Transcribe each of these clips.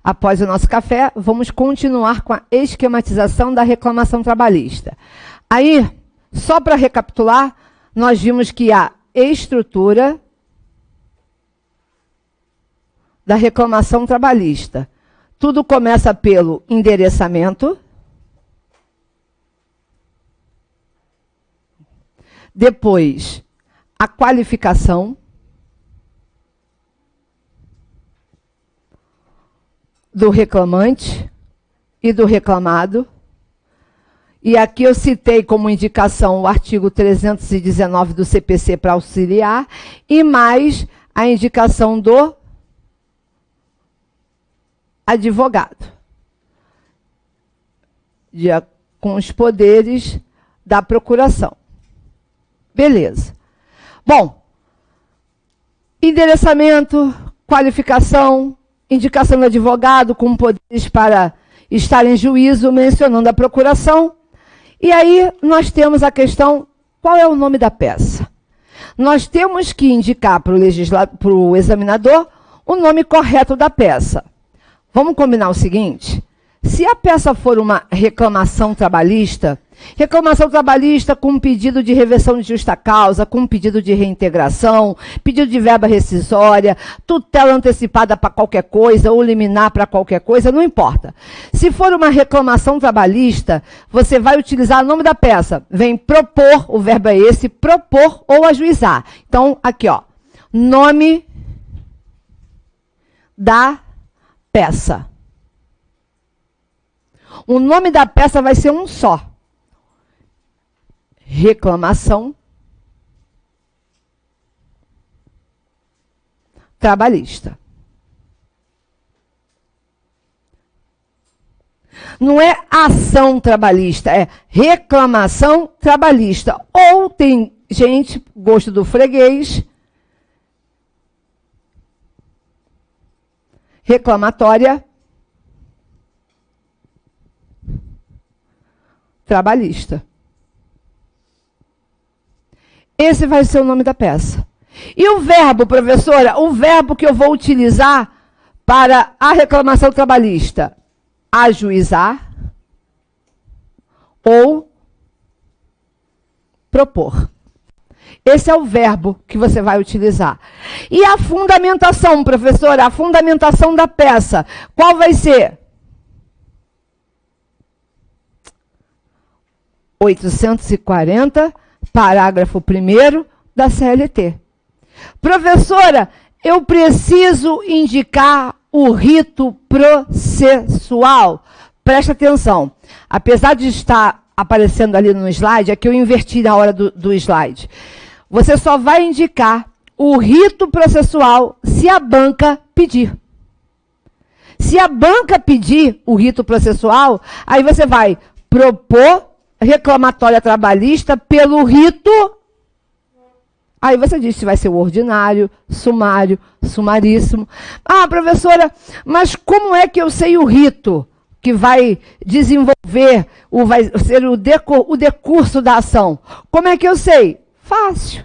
após o nosso café, vamos continuar com a esquematização da reclamação trabalhista. Aí, só para recapitular, nós vimos que a estrutura da reclamação trabalhista. Tudo começa pelo endereçamento, depois a qualificação, do reclamante e do reclamado. E aqui eu citei como indicação o artigo 319 do CPC para auxiliar e mais a indicação do advogado, com os poderes da procuração. Beleza. Bom, endereçamento, qualificação, indicação do advogado com poderes para estar em juízo, mencionando a procuração. E aí nós temos a questão, qual é o nome da peça? Nós temos que indicar para o examinador o nome correto da peça. Vamos combinar o seguinte? Se a peça for uma reclamação trabalhista com pedido de reversão de justa causa, com pedido de reintegração, pedido de verba rescisória, tutela antecipada para qualquer coisa ou liminar para qualquer coisa, não importa. Se for uma reclamação trabalhista, você vai utilizar o nome da peça. Vem propor, o verbo é esse, propor ou ajuizar. Então, aqui, ó, nome da peça. O nome da peça vai ser um só. Reclamação trabalhista. Não é ação trabalhista, é reclamação trabalhista. Ou tem gente, gosto do freguês, reclamatória trabalhista. Esse vai ser o nome da peça. E o verbo, professora? O verbo que eu vou utilizar para a reclamação trabalhista? Ajuizar ou propor. Esse é o verbo que você vai utilizar. E a fundamentação, professora? A fundamentação da peça. Qual vai ser? 840, parágrafo 1º da CLT. Professora, eu preciso indicar o rito processual. Presta atenção. Apesar de estar aparecendo ali no slide, é que eu inverti na hora do slide. Você só vai indicar o rito processual se a banca pedir. Se a banca pedir o rito processual, aí você vai propor reclamatória trabalhista pelo rito. Aí você diz se vai ser o ordinário, sumário, sumaríssimo. Ah, professora, mas como é que eu sei o rito que vai desenvolver, vai ser o decurso da ação? Como é que eu sei? Fácil.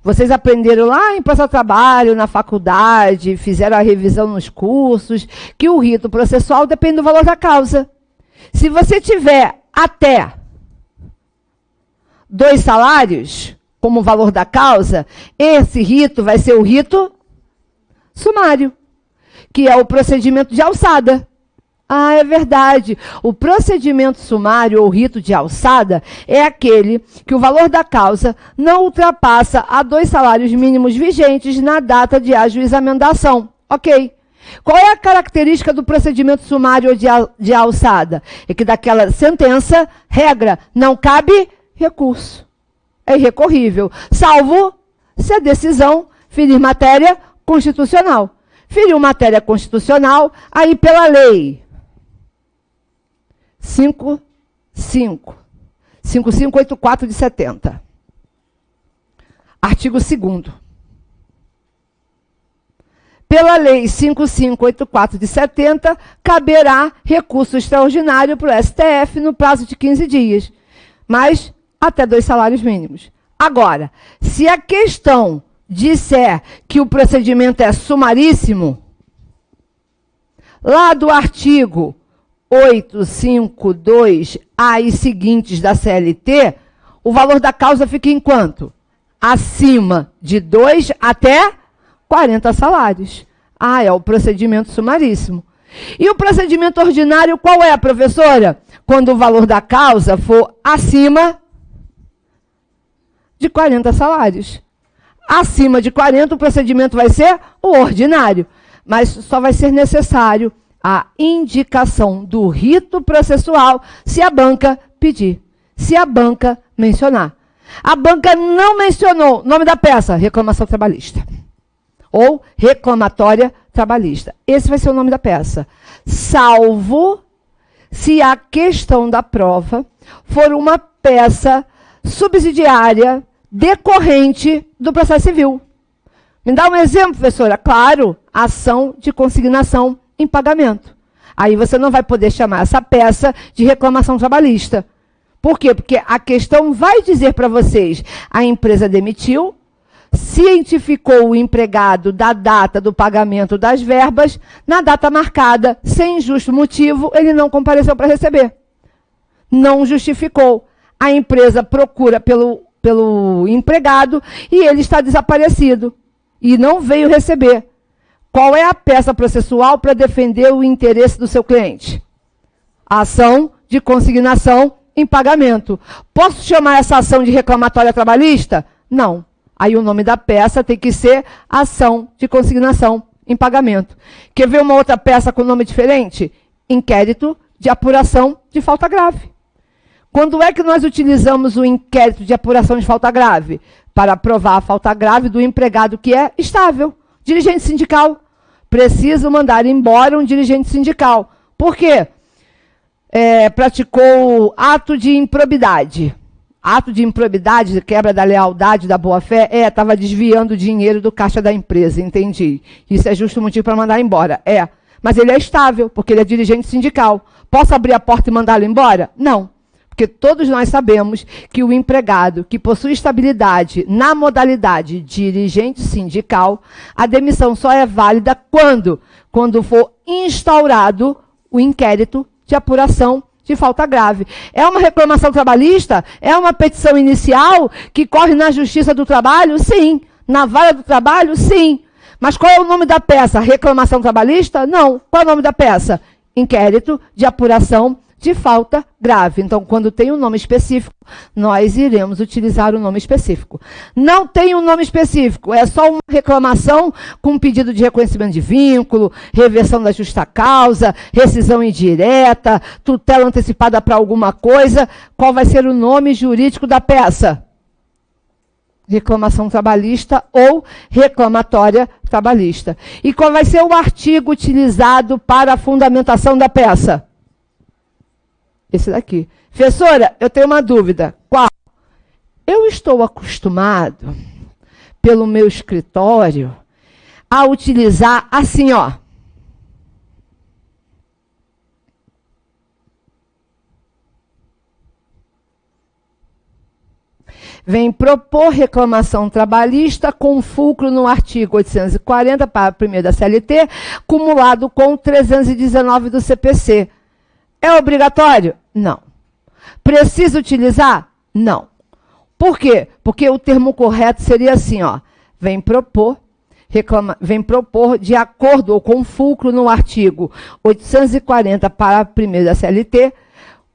Vocês aprenderam lá em Processo do Trabalho, na faculdade, fizeram a revisão nos cursos, que o rito processual depende do valor da causa. Se você tiver até 2 salários como valor da causa, esse rito vai ser o rito sumário, que é o procedimento de alçada. Ah, é verdade. O procedimento sumário ou rito de alçada é aquele que o valor da causa não ultrapassa a 2 salários mínimos vigentes na data de ajuizamento da ação. Ok. Qual é a característica do procedimento sumário ou de alçada? É que daquela sentença, regra, não cabe recurso. É irrecorrível, salvo se a decisão ferir matéria constitucional. Feriu matéria constitucional, aí pela lei 5584 de 70. Artigo 2º. Pela lei 5584 de 70, caberá recurso extraordinário para o STF no prazo de 15 dias, mas até 2 salários mínimos. Agora, se a questão disser que o procedimento é sumaríssimo, lá do artigo 852A e seguintes da CLT, o valor da causa fica em quanto? Acima de 2 até 40 salários. Ah, é o procedimento sumaríssimo. E o procedimento ordinário qual é, professora? Quando o valor da causa for acima de 40 salários. Acima de 40, o procedimento vai ser o ordinário. Mas só vai ser necessário a indicação do rito processual se a banca pedir, se a banca mencionar. A banca não mencionou o nome da peça, reclamação trabalhista. Ou reclamatória trabalhista. Esse vai ser o nome da peça. Salvo se a questão da prova for uma peça subsidiária decorrente do processo civil. Me dá um exemplo, professora? Claro, ação de consignação em pagamento. Aí você não vai poder chamar essa peça de reclamação trabalhista. Por quê? Porque a questão vai dizer para vocês, a empresa demitiu, cientificou o empregado da data do pagamento das verbas, na data marcada, sem justo motivo, ele não compareceu para receber. Não justificou. A empresa procura pelo empregado e ele está desaparecido e não veio receber. Qual é a peça processual para defender o interesse do seu cliente? A ação de consignação em pagamento. Posso chamar essa ação de reclamatória trabalhista? Não. Aí o nome da peça tem que ser ação de consignação em pagamento. Quer ver uma outra peça com nome diferente? Inquérito de apuração de falta grave. Quando é que nós utilizamos o inquérito de apuração de falta grave? Para provar a falta grave do empregado que é estável. Dirigente sindical. Preciso mandar embora um dirigente sindical. Por quê? Praticou ato de improbidade. Ato de improbidade, quebra da lealdade, da boa-fé, estava desviando o dinheiro do caixa da empresa, entendi. Isso é justo motivo para mandar embora? Mas ele é estável, porque ele é dirigente sindical. Posso abrir a porta e mandá-lo embora? Não. Porque todos nós sabemos que o empregado que possui estabilidade na modalidade dirigente sindical, a demissão só é válida quando? Quando for instaurado o inquérito de apuração de falta grave. É uma reclamação trabalhista? É uma petição inicial que corre na Justiça do Trabalho? Sim. Na Vara do Trabalho? Sim. Mas qual é o nome da peça? Reclamação trabalhista? Não. Qual é o nome da peça? Inquérito de apuração de falta grave. Então, quando tem um nome específico, nós iremos utilizar o nome específico. Não tem um nome específico, é só uma reclamação com pedido de reconhecimento de vínculo, reversão da justa causa, rescisão indireta, tutela antecipada para alguma coisa. Qual vai ser o nome jurídico da peça? Reclamação trabalhista ou reclamatória trabalhista. E qual vai ser o artigo utilizado para a fundamentação da peça? Esse daqui. Professora, eu tenho uma dúvida. Qual? Eu estou acostumado, pelo meu escritório, a utilizar assim, ó. Vem propor reclamação trabalhista com fulcro no artigo 840, parágrafo 1º da CLT, cumulado com 319 do CPC. É obrigatório? Não. Precisa utilizar? Não. Por quê? Porque o termo correto seria assim, ó. Vem propor de acordo ou com fulcro no artigo 840, parágrafo 1º da CLT,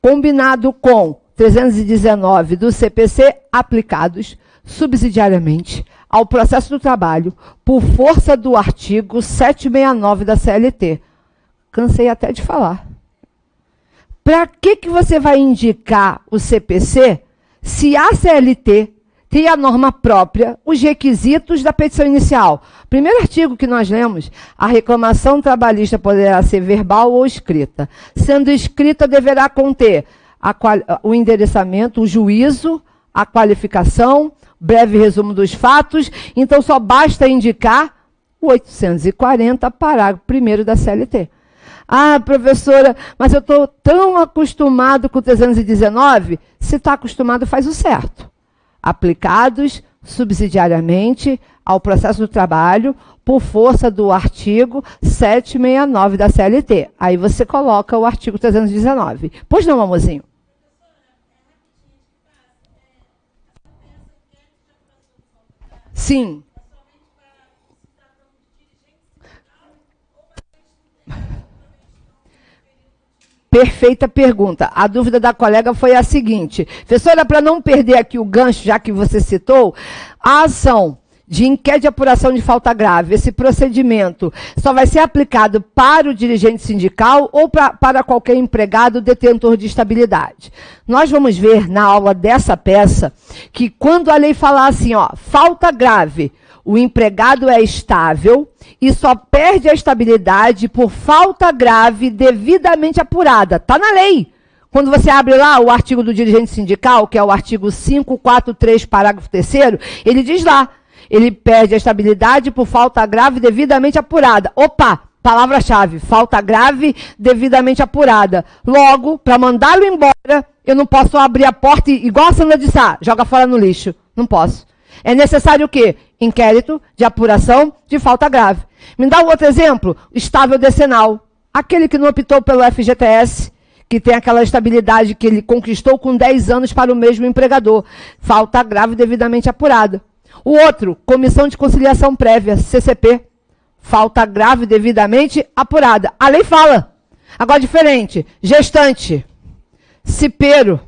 combinado com 319 do CPC, aplicados subsidiariamente ao processo do trabalho por força do artigo 769 da CLT. Cansei até de falar. Para que você vai indicar o CPC se a CLT tem a norma própria, os requisitos da petição inicial? Primeiro artigo que nós lemos, a reclamação trabalhista poderá ser verbal ou escrita. Sendo escrita, deverá conter o endereçamento, o juízo, a qualificação, breve resumo dos fatos. Então, só basta indicar o 840, parágrafo 1º da CLT. Ah, professora, mas eu estou tão acostumado com o 319. Se está acostumado, faz o certo. Aplicados subsidiariamente ao processo do trabalho por força do artigo 769 da CLT. Aí você coloca o artigo 319. Pois não, amorzinho? Sim. Perfeita pergunta. A dúvida da colega foi a seguinte. Professora, para não perder aqui o gancho, já que você citou, a ação de inquérito de apuração de falta grave, esse procedimento só vai ser aplicado para o dirigente sindical ou para qualquer empregado detentor de estabilidade. Nós vamos ver na aula dessa peça que quando a lei falar assim, ó, falta grave, o empregado é estável e só perde a estabilidade por falta grave devidamente apurada. Está na lei. Quando você abre lá o artigo do dirigente sindical, que é o artigo 543, parágrafo 3º, ele diz lá, ele perde a estabilidade por falta grave devidamente apurada. Opa, palavra-chave, falta grave devidamente apurada. Logo, para mandá-lo embora, eu não posso abrir a porta e, igual a Sandra disse, joga fora no lixo. Não posso. É necessário o quê? Inquérito de apuração de falta grave. Me dá um outro exemplo? Estável decenal. Aquele que não optou pelo FGTS, que tem aquela estabilidade que ele conquistou com 10 anos para o mesmo empregador. Falta grave devidamente apurada. O outro, comissão de conciliação prévia, CCP. Falta grave devidamente apurada. A lei fala. Agora, diferente. Gestante, cipeiro,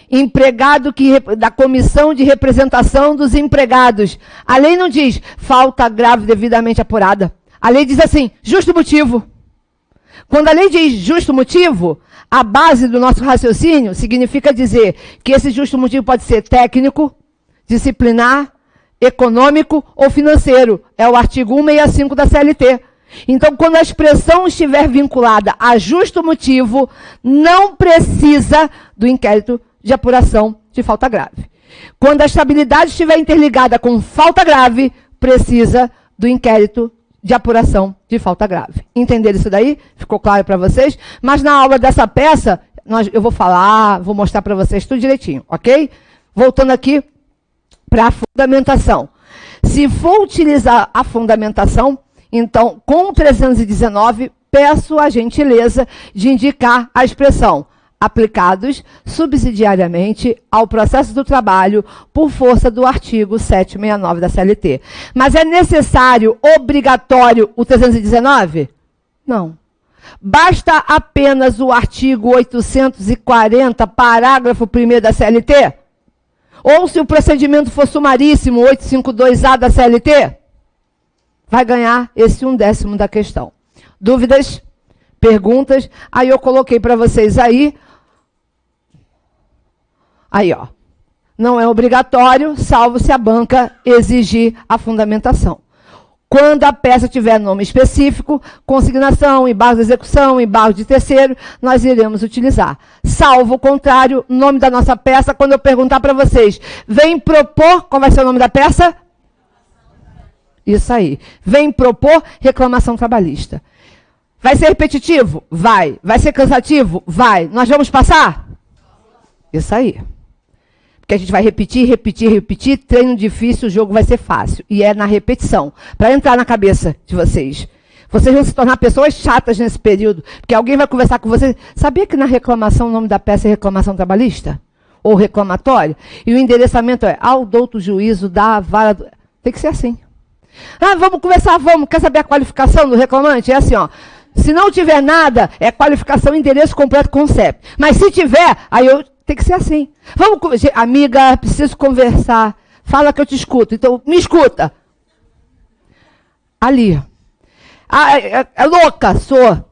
empregado da comissão de representação dos empregados. A lei não diz falta grave devidamente apurada. A lei diz assim, justo motivo. Quando a lei diz justo motivo, a base do nosso raciocínio significa dizer que esse justo motivo pode ser técnico, disciplinar, econômico ou financeiro. É o artigo 165 da CLT. Então, quando a expressão estiver vinculada a justo motivo, não precisa do inquérito de apuração de falta grave. Quando a estabilidade estiver interligada com falta grave, precisa do inquérito de apuração de falta grave. Entenderam isso daí? Ficou claro para vocês? Mas na aula dessa peça, eu vou falar, vou mostrar para vocês tudo direitinho, ok? Voltando aqui para a fundamentação. Se for utilizar a fundamentação, então, com o 319, peço a gentileza de indicar a expressão aplicados subsidiariamente ao processo do trabalho por força do artigo 769 da CLT. Mas é necessário, obrigatório, o 319? Não. Basta apenas o artigo 840, parágrafo 1º da CLT? Ou se o procedimento for sumaríssimo, 852A da CLT? Vai ganhar esse 1/10 da questão. Dúvidas? Perguntas? Aí eu coloquei para vocês aí. Aí, ó. Não é obrigatório, salvo se a banca exigir a fundamentação. Quando a peça tiver nome específico, consignação, embargo de execução, embargo de terceiro, nós iremos utilizar. Salvo o contrário, nome da nossa peça, quando eu perguntar para vocês, vem propor, qual vai ser o nome da peça? Isso aí. Vem propor reclamação trabalhista. Vai ser repetitivo? Vai. Vai ser cansativo? Vai. Nós vamos passar? Isso aí. Porque a gente vai repetir, repetir, repetir. Treino difícil, o jogo vai ser fácil. E é na repetição. Para entrar na cabeça de vocês. Vocês vão se tornar pessoas chatas nesse período. Porque alguém vai conversar com vocês. Sabia que na reclamação o nome da peça é reclamação trabalhista? Ou reclamatório? E o endereçamento é ao douto juízo da vara... Tem que ser assim. Vamos conversar, vamos. Quer saber a qualificação do reclamante? É assim, ó. Se não tiver nada, é qualificação, endereço completo, concept. Mas se tiver, aí tem que ser assim. Vamos, amiga, preciso conversar. Fala que eu te escuto. Então, me escuta. Ali. É louca, sou.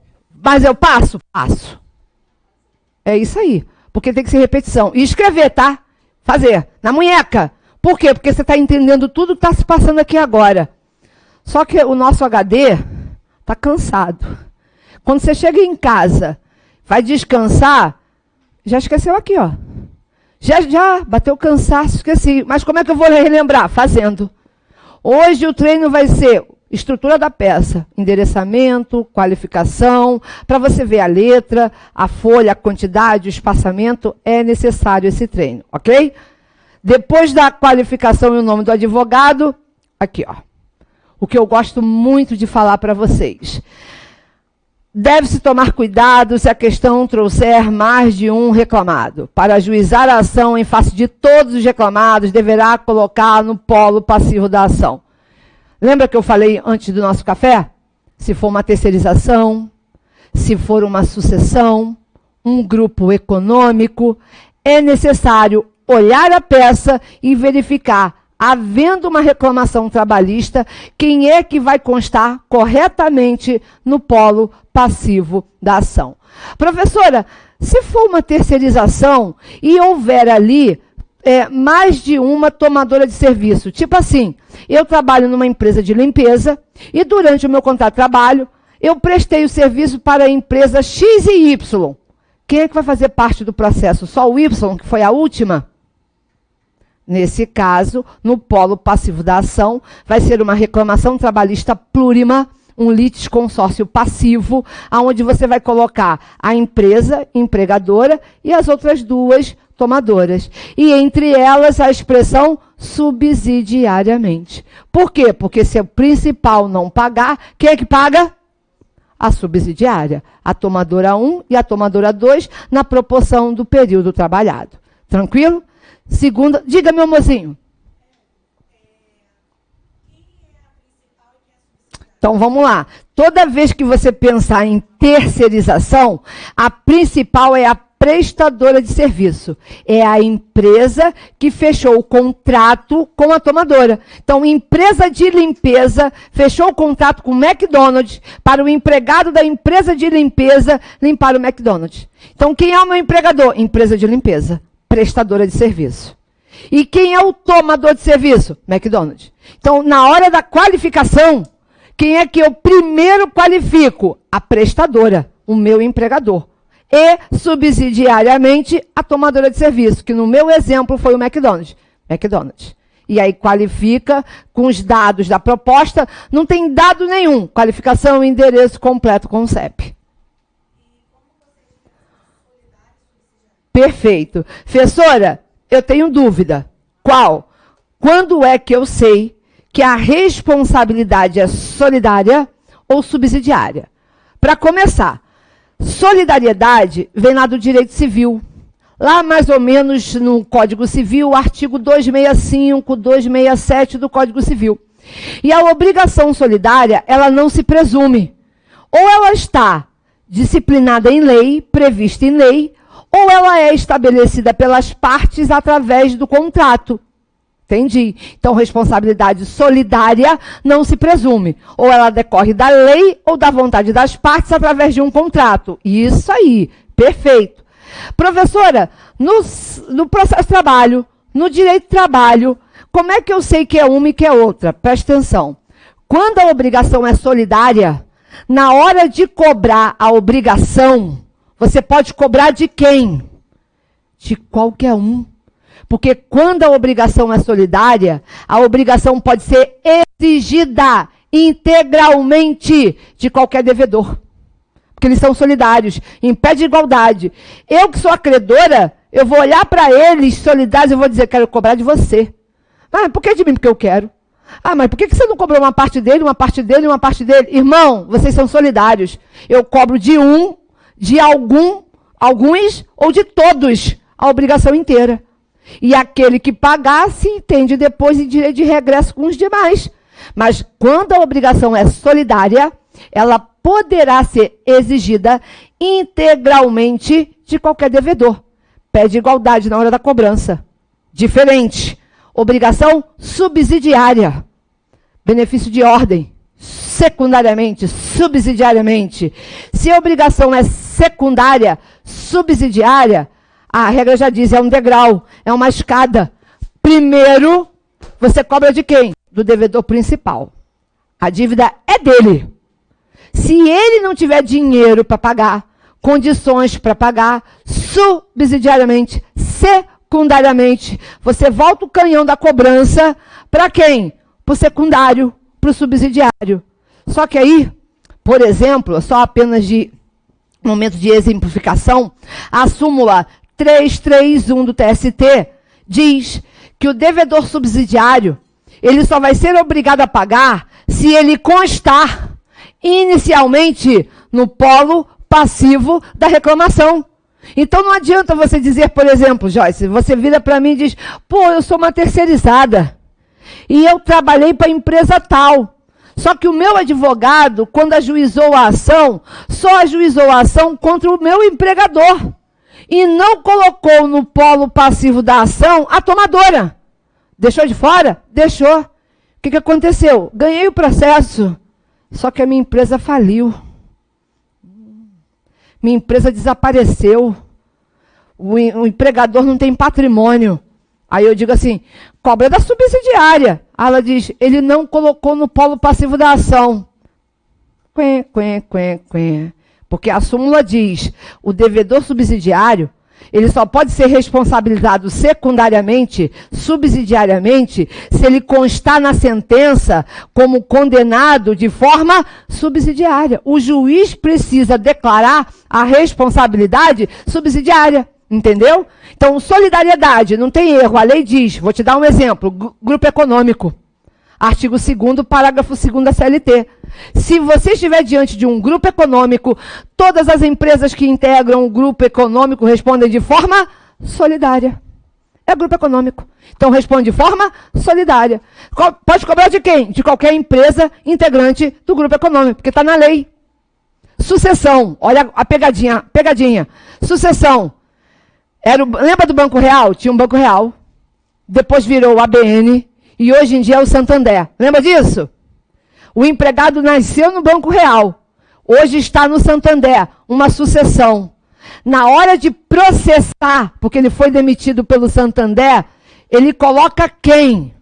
Mas eu passo? Passo. É isso aí. Porque tem que ser repetição. E escrever, tá? Fazer. Na munheca. Por quê? Porque você está entendendo tudo que está se passando aqui agora. Só que o nosso HD está cansado. Quando você chega em casa, vai descansar, já esqueceu aqui, ó. Já bateu cansaço, esqueci. Mas como é que eu vou relembrar? Fazendo. Hoje o treino vai ser estrutura da peça, endereçamento, qualificação, para você ver a letra, a folha, a quantidade, o espaçamento, é necessário esse treino, ok? Depois da qualificação e o nome do advogado, aqui, ó. O que eu gosto muito de falar para vocês. Deve-se tomar cuidado se a questão trouxer mais de um reclamado. Para ajuizar a ação em face de todos os reclamados, deverá colocar no polo passivo da ação. Lembra que eu falei antes do nosso café? Se for uma terceirização, se for uma sucessão, um grupo econômico, é necessário olhar a peça e verificar, havendo uma reclamação trabalhista, quem é que vai constar corretamente no polo passivo da ação. Professora, se for uma terceirização e houver ali mais de uma tomadora de serviço, tipo assim, eu trabalho numa empresa de limpeza e durante o meu contrato de trabalho, eu prestei o serviço para a empresa X e Y. Quem é que vai fazer parte do processo? Só o Y, que foi a última? Nesse caso, no polo passivo da ação, vai ser uma reclamação trabalhista plurima, um litisconsórcio passivo, onde você vai colocar a empresa empregadora e as outras duas tomadoras. E entre elas a expressão subsidiariamente. Por quê? Porque se o principal não pagar, quem é que paga? A subsidiária. A tomadora 1 e a tomadora 2 na proporção do período trabalhado. Tranquilo? Segunda, diga, meu mozinho. Então, vamos lá. Toda vez que você pensar em terceirização, a principal é a prestadora de serviço. É a empresa que fechou o contrato com a tomadora. Então, empresa de limpeza fechou o contrato com o McDonald's para o empregado da empresa de limpeza limpar o McDonald's. Então, quem é o meu empregador? Empresa de limpeza. Prestadora de serviço. E quem é o tomador de serviço? McDonald's. Então, na hora da qualificação, quem é que eu primeiro qualifico? A prestadora, o meu empregador. E, subsidiariamente, a tomadora de serviço, que no meu exemplo foi o McDonald's. E aí qualifica com os dados da proposta, não tem dado nenhum. Qualificação, endereço completo com o CEP. Perfeito. Professora, eu tenho dúvida. Qual? Quando é que eu sei que a responsabilidade é solidária ou subsidiária? Para começar, solidariedade vem lá do direito civil. Lá mais ou menos no Código Civil, artigo 265, 267 do Código Civil. E a obrigação solidária, ela não se presume. Ou ela está disciplinada em lei, prevista em lei, ou ela é estabelecida pelas partes através do contrato. Entendi. Então, responsabilidade solidária não se presume. Ou ela decorre da lei ou da vontade das partes através de um contrato. Isso aí. Perfeito. Professora, no processo de trabalho, no direito de trabalho, como é que eu sei que é uma e que é outra? Presta atenção. Quando a obrigação é solidária, na hora de cobrar a obrigação, você pode cobrar de quem? De qualquer um. Porque quando a obrigação é solidária, a obrigação pode ser exigida integralmente de qualquer devedor. Porque eles são solidários, em pé de igualdade. Eu que sou a credora, eu vou olhar para eles solidários e vou dizer, quero cobrar de você. Ah, por que de mim? Porque eu quero. Ah, mas por que você não cobrou uma parte dele, uma parte dele e uma parte dele? Irmão, vocês são solidários. Eu cobro de um, de alguns ou de todos a obrigação inteira. E aquele que pagar se entende depois em direito de regresso com os demais. Mas quando a obrigação é solidária, ela poderá ser exigida integralmente de qualquer devedor. Pede igualdade na hora da cobrança. Diferente. Obrigação subsidiária. Benefício de ordem. Secundariamente, subsidiariamente. Se a obrigação é secundária, subsidiária, a regra já diz, é um degrau, é uma escada. Primeiro, você cobra de quem? Do devedor principal. A dívida é dele. Se ele não tiver dinheiro para pagar, condições para pagar, subsidiariamente, secundariamente, você volta o canhão da cobrança para quem? Para o secundário, para o subsidiário. Só que aí, por exemplo, só apenas de momento de exemplificação, a súmula 331 do TST diz que o devedor subsidiário, ele só vai ser obrigado a pagar se ele constar inicialmente no polo passivo da reclamação. Então não adianta você dizer, por exemplo, Joyce, você vira para mim e diz, pô, eu sou uma terceirizada e eu trabalhei para a empresa tal. Só que o meu advogado, quando ajuizou a ação, só ajuizou a ação contra o meu empregador e não colocou no polo passivo da ação a tomadora. Deixou de fora? Deixou. O que aconteceu? Ganhei o processo, só que a minha empresa faliu. Minha empresa desapareceu. O empregador não tem patrimônio. Aí eu digo assim, cobra da subsidiária. Aí ela diz, ele não colocou no polo passivo da ação. Porque a súmula diz, o devedor subsidiário, ele só pode ser responsabilizado secundariamente, subsidiariamente, se ele constar na sentença como condenado de forma subsidiária. O juiz precisa declarar a responsabilidade subsidiária, entendeu? Então, solidariedade, não tem erro, a lei diz, vou te dar um exemplo, grupo econômico. Artigo 2º, parágrafo 2º da CLT. Se você estiver diante de um grupo econômico, todas as empresas que integram o grupo econômico respondem de forma solidária. É grupo econômico. Então, responde de forma solidária. Pode cobrar de quem? De qualquer empresa integrante do grupo econômico, porque está na lei. Sucessão. Olha a pegadinha. Sucessão. Lembra do Banco Real? Tinha um Banco Real. Depois virou o ABN. E hoje em dia é o Santander. Lembra disso? O empregado nasceu no Banco Real. Hoje está no Santander. Uma sucessão. Na hora de processar, porque ele foi demitido pelo Santander, ele coloca quem?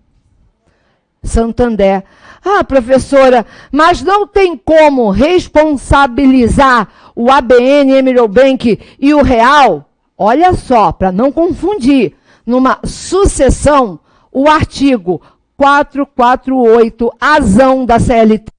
Santander. Ah, professora, mas não tem como responsabilizar o ABN, Emerald Bank e o Real? Olha só, para não confundir. Numa sucessão, o artigo 448, azão da CLT.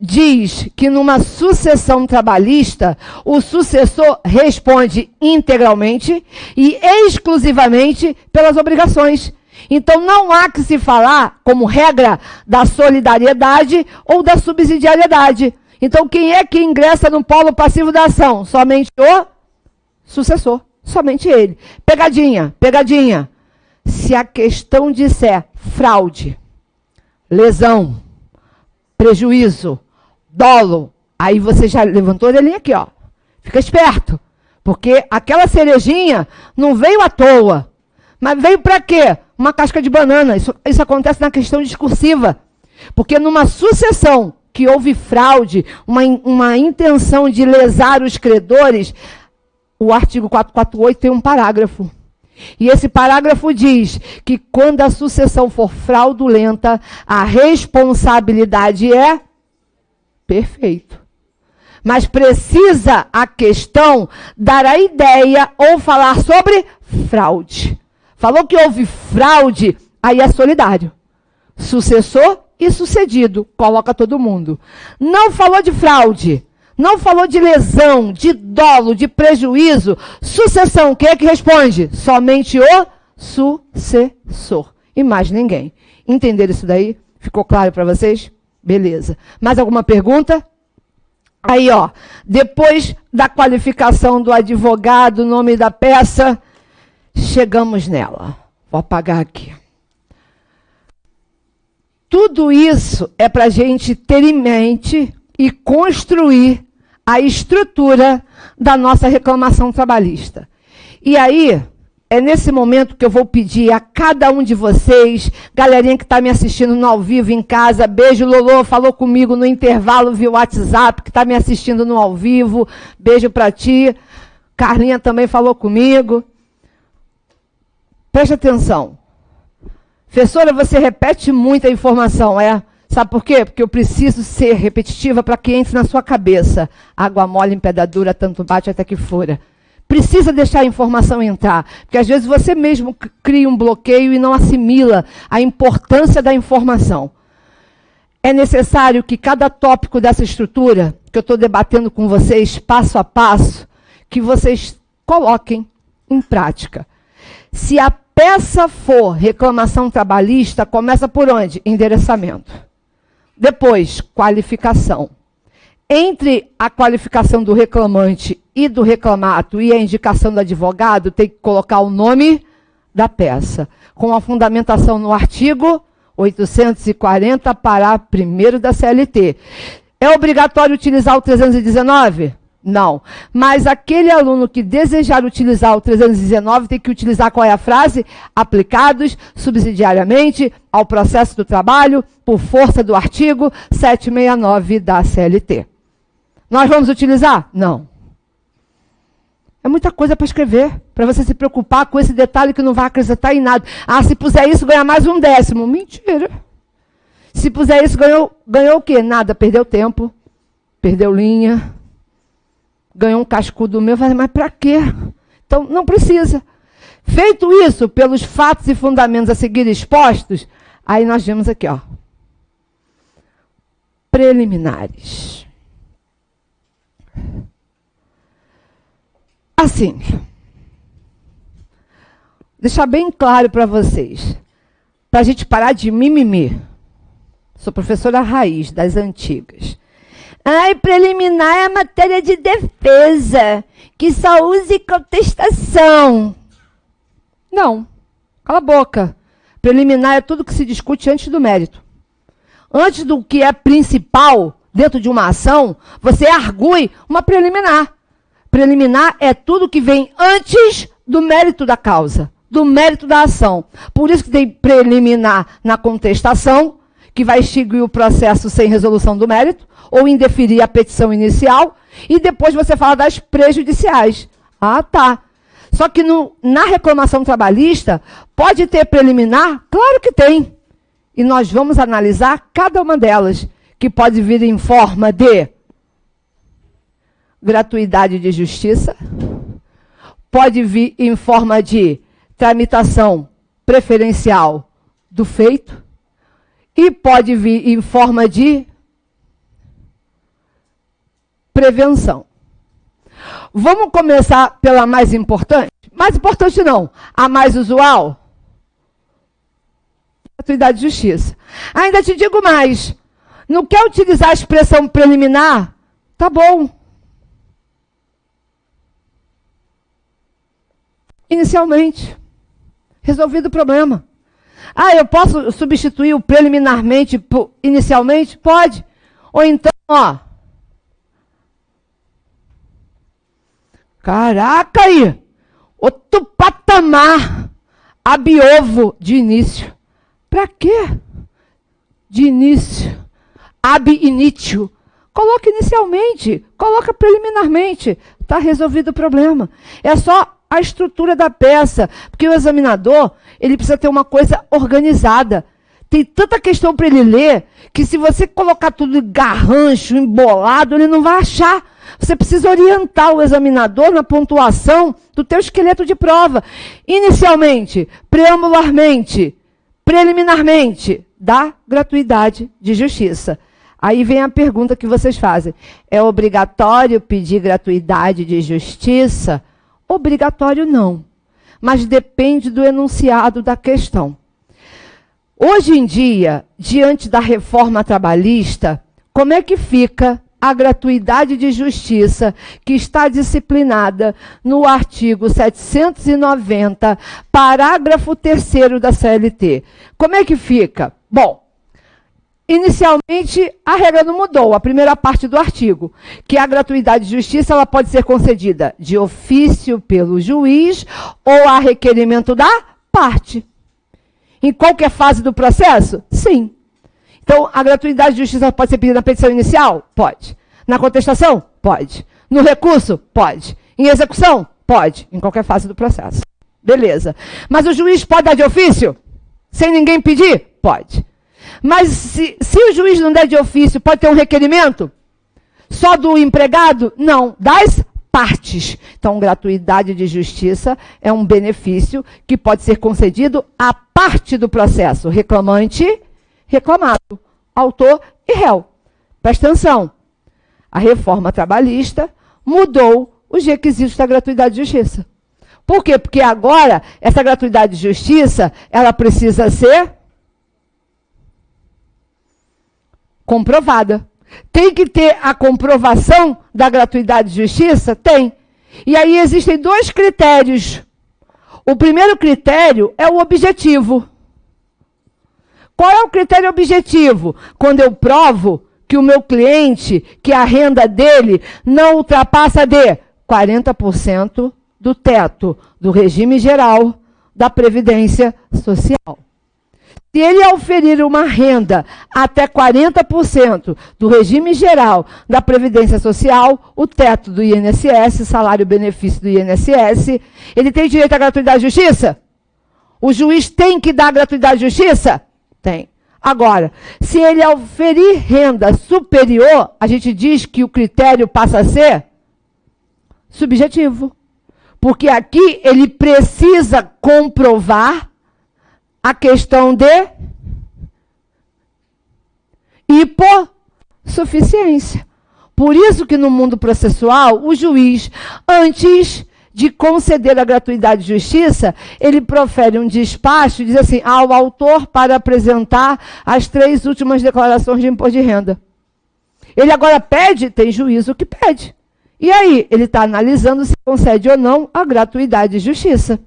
Diz que numa sucessão trabalhista, o sucessor responde integralmente e exclusivamente pelas obrigações. Então, não há que se falar, como regra, da solidariedade ou da subsidiariedade. Então, quem é que ingressa no polo passivo da ação? Somente o sucessor. Somente ele. Pegadinha. Se a questão disser fraude, lesão, prejuízo, dolo, aí você já levantou a orelhinha aqui, ó. Fica esperto. Porque aquela cerejinha não veio à toa. Mas veio para quê? Uma casca de banana. Isso acontece na questão discursiva. Porque numa sucessão que houve fraude, uma intenção de lesar os credores, o artigo 448 tem um parágrafo. E esse parágrafo diz que quando a sucessão for fraudulenta, a responsabilidade é perfeito. Mas precisa a questão dar a ideia ou falar sobre fraude. Falou que houve fraude, aí é solidário. Sucessor e sucedido, coloca todo mundo. Não falou de fraude, não falou de lesão, de dolo, de prejuízo. Sucessão, quem é que responde? Somente o sucessor. E mais ninguém. Entenderam isso daí? Ficou claro para vocês? Beleza. Mais alguma pergunta? Aí, ó, depois da qualificação do advogado, o nome da peça, chegamos nela. Vou apagar aqui. Tudo isso é para a gente ter em mente e construir a estrutura da nossa reclamação trabalhista. E aí, é nesse momento que eu vou pedir a cada um de vocês, galerinha que está me assistindo no ao vivo em casa, beijo, Lolo, falou comigo no intervalo via WhatsApp, que está me assistindo no ao vivo, beijo para ti. Carlinha também falou comigo. Preste atenção. Professora, você repete muita informação, é? Sabe por quê? Porque eu preciso ser repetitiva para que entre na sua cabeça. Água mole em pedra dura, tanto bate até que fura. Precisa deixar a informação entrar, porque às vezes você mesmo cria um bloqueio e não assimila a importância da informação. É necessário que cada tópico dessa estrutura, que eu estou debatendo com vocês passo a passo, que vocês coloquem em prática. Se a peça for reclamação trabalhista, começa por onde? Endereçamento. Depois, qualificação. Entre a qualificação do reclamante e do reclamato e a indicação do advogado, tem que colocar o nome da peça, com a fundamentação no artigo 840, parágrafo 1º da CLT. É obrigatório utilizar o 319? Não. Mas aquele aluno que desejar utilizar o 319 tem que utilizar qual é a frase? Aplicados subsidiariamente ao processo do trabalho por força do artigo 769 da CLT. Nós vamos utilizar? Não. É muita coisa para escrever, para você se preocupar com esse detalhe que não vai acrescentar em nada. Ah, se puser isso, ganha mais um 10º. Mentira. Se puser isso, ganhou o quê? Nada, perdeu tempo, perdeu linha, ganhou um cascudo meu, mas para quê? Então, não precisa. Feito isso, pelos fatos e fundamentos a seguir expostos, aí nós vemos aqui, ó, preliminares. Assim, deixar bem claro para vocês, para a gente parar de mimimi. Sou professora raiz das antigas. Ai, preliminar é matéria de defesa, que só use contestação. Não, cala a boca. Preliminar é tudo que se discute antes do mérito. Antes do que é principal dentro de uma ação, você argue uma preliminar. Preliminar é tudo que vem antes do mérito da causa, do mérito da ação. Por isso que tem preliminar na contestação, que vai extinguir o processo sem resolução do mérito, ou indeferir a petição inicial, e depois você fala das prejudiciais. Ah, tá. Só que na reclamação trabalhista, pode ter preliminar? Claro que tem. E nós vamos analisar cada uma delas, que pode vir em forma de gratuidade de justiça, pode vir em forma de tramitação preferencial do feito, e pode vir em forma de prevenção. Vamos começar pela mais importante? Mais importante não, a mais usual? Gratuidade de justiça. Ainda te digo mais, não quer utilizar a expressão preliminar? Tá bom. Inicialmente, resolvido o problema. Ah, eu posso substituir o preliminarmente por inicialmente? Pode. Ou então, ó. Caraca aí! Outro patamar. Ab ovo de início. Para quê? De início. Ab initio. Coloca inicialmente. Coloca preliminarmente. Está resolvido o problema. É só a estrutura da peça, porque o examinador, ele precisa ter uma coisa organizada. Tem tanta questão para ele ler, que se você colocar tudo garrancho, embolado, ele não vai achar. Você precisa orientar o examinador na pontuação do teu esqueleto de prova. Inicialmente, preambularmente, preliminarmente, da gratuidade de justiça. Aí vem a pergunta que vocês fazem. É obrigatório pedir gratuidade de justiça? Obrigatório não, mas depende do enunciado da questão. Hoje em dia, diante da reforma trabalhista, como é que fica a gratuidade de justiça que está disciplinada no artigo 790, parágrafo 3º da CLT? Como é que fica? Bom, inicialmente, a regra não mudou, a primeira parte do artigo, que a gratuidade de justiça ela pode ser concedida de ofício pelo juiz ou a requerimento da parte. Em qualquer fase do processo? Sim. Então, a gratuidade de justiça pode ser pedida na petição inicial? Pode. Na contestação? Pode. No recurso? Pode. Em execução? Pode. Em qualquer fase do processo. Beleza. Mas o juiz pode dar de ofício? Sem ninguém pedir? Pode. Mas se o juiz não der de ofício, pode ter um requerimento? Só do empregado? Não, das partes. Então, gratuidade de justiça é um benefício que pode ser concedido à parte do processo. Reclamante, reclamado, autor e réu. Presta atenção. A reforma trabalhista mudou os requisitos da gratuidade de justiça. Por quê? Porque agora, essa gratuidade de justiça, ela precisa ser comprovada. Tem que ter a comprovação da gratuidade de justiça? Tem. E aí existem dois critérios. O primeiro critério é o objetivo. Qual é o critério objetivo? Quando eu provo que o meu cliente, que a renda dele não ultrapassa de 40% do teto do regime geral da Previdência Social. Se ele oferir uma renda até 40% do regime geral da Previdência Social, o teto do INSS, salário-benefício do INSS, ele tem direito à gratuidade de justiça? O juiz tem que dar gratuidade de justiça? Tem. Agora, se ele oferir renda superior, a gente diz que o critério passa a ser subjetivo. Porque aqui ele precisa comprovar a questão de hipossuficiência. Por isso que no mundo processual, o juiz, antes de conceder a gratuidade de justiça, ele profere um despacho e diz assim, ao autor para apresentar as 3 últimas declarações de imposto de renda. Ele agora pede, tem juízo que pede. E aí, ele está analisando se concede ou não a gratuidade de justiça.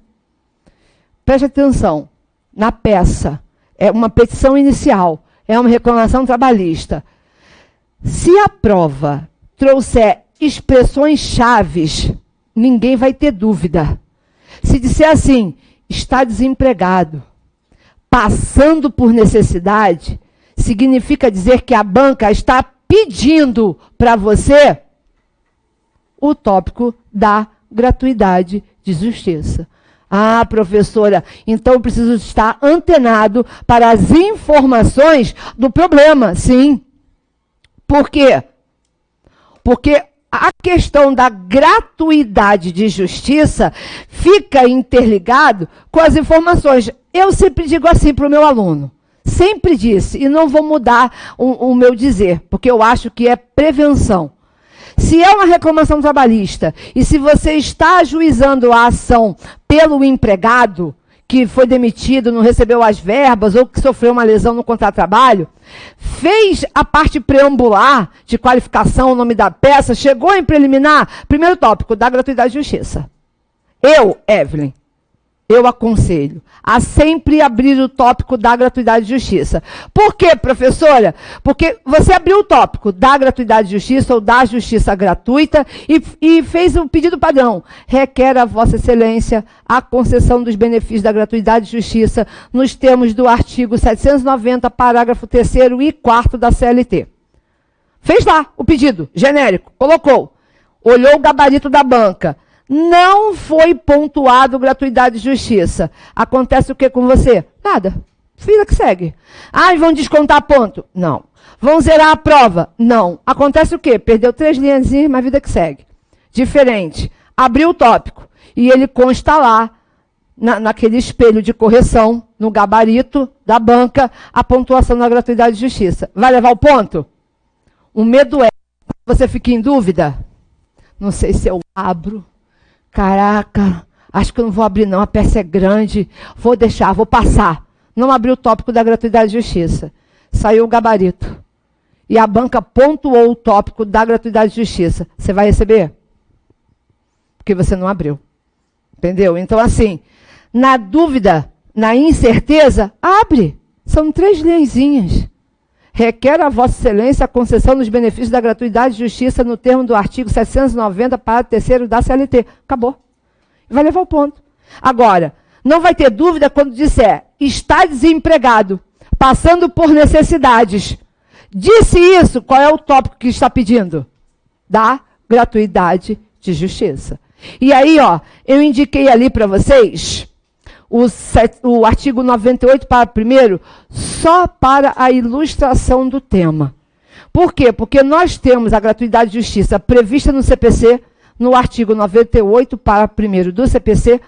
Preste atenção, na peça, é uma petição inicial, é uma reclamação trabalhista. Se a prova trouxer expressões chaves, ninguém vai ter dúvida. Se disser assim, está desempregado, passando por necessidade, significa dizer que a banca está pedindo para você o tópico da gratuidade de justiça. Ah, professora, então eu preciso estar antenado para as informações do problema. Sim. Por quê? Porque a questão da gratuidade de justiça fica interligado com as informações. Eu sempre digo assim para o meu aluno, sempre disse, e não vou mudar o meu dizer, porque eu acho que é prevenção. Se é uma reclamação trabalhista e se você está ajuizando a ação pelo empregado, que foi demitido, não recebeu as verbas ou que sofreu uma lesão no contrato de trabalho, fez a parte preambular de qualificação, o nome da peça, chegou em preliminar, primeiro tópico, da gratuidade de justiça. Eu, Evelyn, eu aconselho a sempre abrir o tópico da gratuidade de justiça. Por quê, professora? Porque você abriu o tópico da gratuidade de justiça ou da justiça gratuita e fez um pedido padrão. Requer a Vossa Excelência a concessão dos benefícios da gratuidade de justiça nos termos do artigo 790, parágrafo 3º e 4º da CLT. Fez lá o pedido, genérico, colocou. Olhou o gabarito da banca. Não foi pontuado gratuidade de justiça. Acontece o que com você? Nada. Vida que segue. Ah, vão descontar ponto? Não. Vão zerar a prova? Não. Acontece o quê? Perdeu 3 linhas, mas vida que segue. Diferente. Abriu o tópico. E ele consta lá, naquele espelho de correção, no gabarito da banca, a pontuação da gratuidade de justiça. Vai levar o ponto? O medo é, você fica em dúvida? Não sei se eu abro. Caraca, acho que eu não vou abrir não, a peça é grande, vou deixar, vou passar. Não abriu o tópico da gratuidade de justiça. Saiu o gabarito. E a banca pontuou o tópico da gratuidade de justiça. Você vai receber? Porque você não abriu. Entendeu? Então, assim, na dúvida, na incerteza, abre. São 3 linhazinhas. Requer a Vossa Excelência a concessão dos benefícios da gratuidade de justiça no termo do artigo 790, parágrafo 3º da CLT. Acabou. Vai levar o ponto. Agora, não vai ter dúvida quando disser, está desempregado, passando por necessidades. Disse isso, qual é o tópico que está pedindo? Da gratuidade de justiça. E aí, ó, eu indiquei ali para vocês o artigo 98, parágrafo 1º, só para a ilustração do tema. Por quê? Porque nós temos a gratuidade de justiça prevista no CPC, no artigo 98, parágrafo 1º do CPC,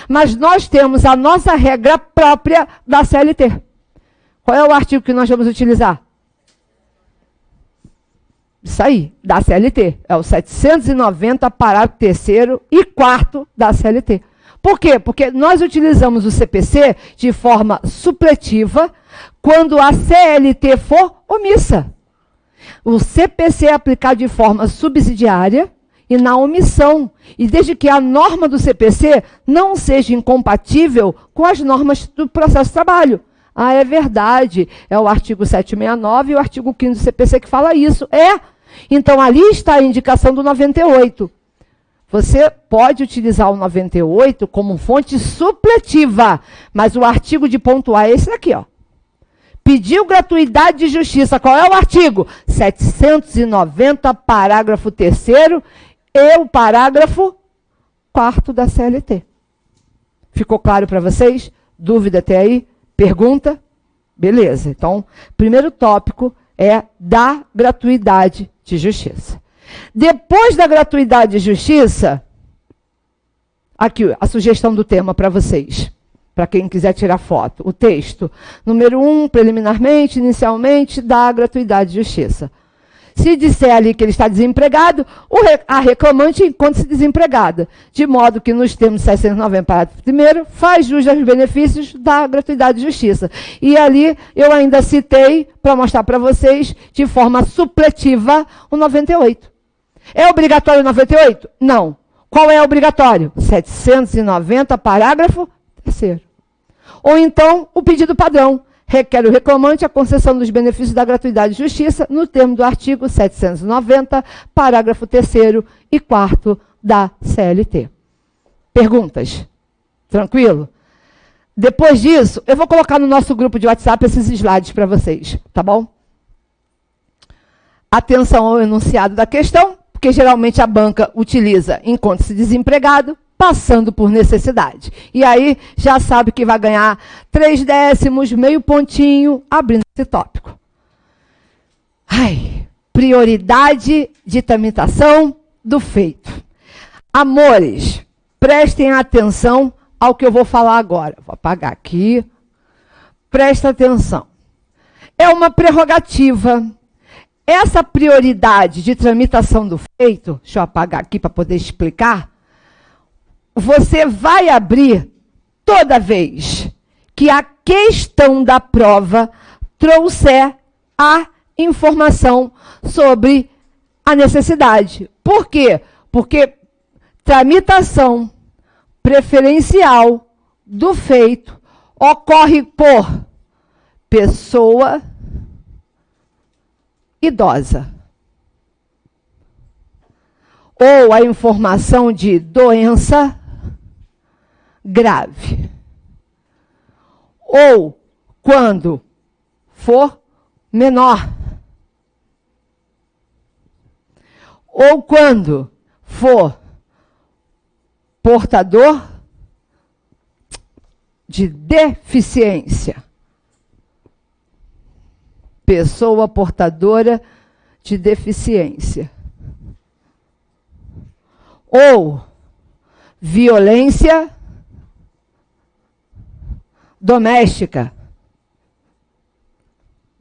mas nós temos a nossa regra própria da CLT. Qual é o artigo que nós vamos utilizar? Isso aí, da CLT. É o 790, parágrafo 3º e 4º da CLT. Por quê? Porque nós utilizamos o CPC de forma supletiva quando a CLT for omissa. O CPC é aplicado de forma subsidiária e na omissão, e desde que a norma do CPC não seja incompatível com as normas do processo de trabalho. Ah, é verdade, é o artigo 769 e o artigo 5º do CPC que fala isso. Então ali está a indicação do 98. Você pode utilizar o 98 como fonte supletiva, mas o artigo de pontuar é esse daqui, ó. Pediu gratuidade de justiça. Qual é o artigo? 790, parágrafo 3º e o parágrafo 4º da CLT. Ficou claro para vocês? Dúvida até aí? Pergunta? Beleza. Então, primeiro tópico é da gratuidade de justiça. Depois da gratuidade de justiça, aqui a sugestão do tema para vocês. Para quem quiser tirar foto. O texto. Número 1, preliminarmente, inicialmente, da gratuidade de justiça. Se disser ali que ele está desempregado, a reclamante encontra-se desempregada. De modo que nos termos 690, parágrafo 1º, faz jus aos benefícios da gratuidade de justiça. E ali eu ainda citei, para mostrar para vocês, de forma supletiva, o 98. É obrigatório o 98? Não. Qual é obrigatório? 790, parágrafo 3º. Ou então, o pedido padrão. Requer o reclamante a concessão dos benefícios da gratuidade de justiça no termo do artigo 790, parágrafo 3º e 4º da CLT. Perguntas? Tranquilo? Depois disso, eu vou colocar no nosso grupo de WhatsApp esses slides para vocês, tá bom? Atenção ao enunciado da questão, porque geralmente a banca utiliza encontre-se desempregado, passando por necessidade. E aí, já sabe que vai ganhar 3 décimos, meio pontinho, abrindo esse tópico. Prioridade de tramitação do feito. Amores, prestem atenção ao que eu vou falar agora. Vou apagar aqui. Presta atenção. É uma prerrogativa. Essa prioridade de tramitação do feito, deixa eu apagar aqui para poder explicar, você vai abrir toda vez que a questão da prova trouxer a informação sobre a necessidade. Por quê? Porque tramitação preferencial do feito ocorre por pessoa idosa. Ou a informação de doença grave. Ou quando for menor. Ou quando for portador de deficiência. Pessoa portadora de deficiência. Ou violência doméstica.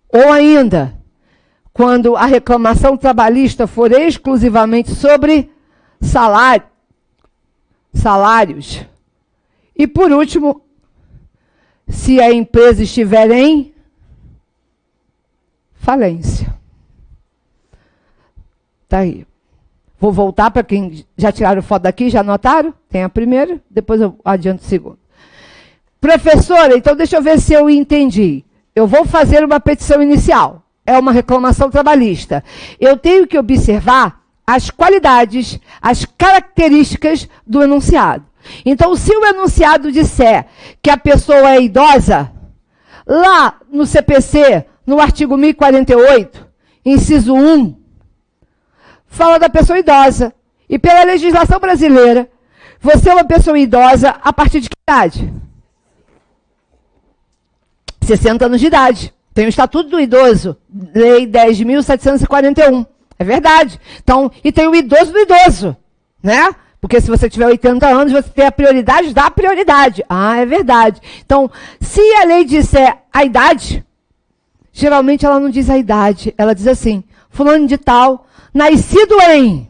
Ou ainda, quando a reclamação trabalhista for exclusivamente sobre salários. E por último, se a empresa estiver em falência. Tá aí. Vou voltar para quem já tiraram foto daqui, já anotaram? Tem a primeira, depois eu adianto o segundo. Professora, então deixa eu ver se eu entendi. Eu vou fazer uma petição inicial. É uma reclamação trabalhista. Eu tenho que observar as qualidades, as características do enunciado. Então, se o enunciado disser que a pessoa é idosa, lá no CPC, no artigo 1048, inciso 1, fala da pessoa idosa. E pela legislação brasileira, você é uma pessoa idosa a partir de que idade? 60 anos de idade. Tem o Estatuto do Idoso, Lei 10.741. É verdade. Então, e tem o idoso do idoso, né? Porque se você tiver 80 anos, você tem a prioridade da prioridade. Ah, é verdade. Então, se a lei disser a idade, Geralmente ela não diz a idade, ela diz assim, fulano de tal, nascido em...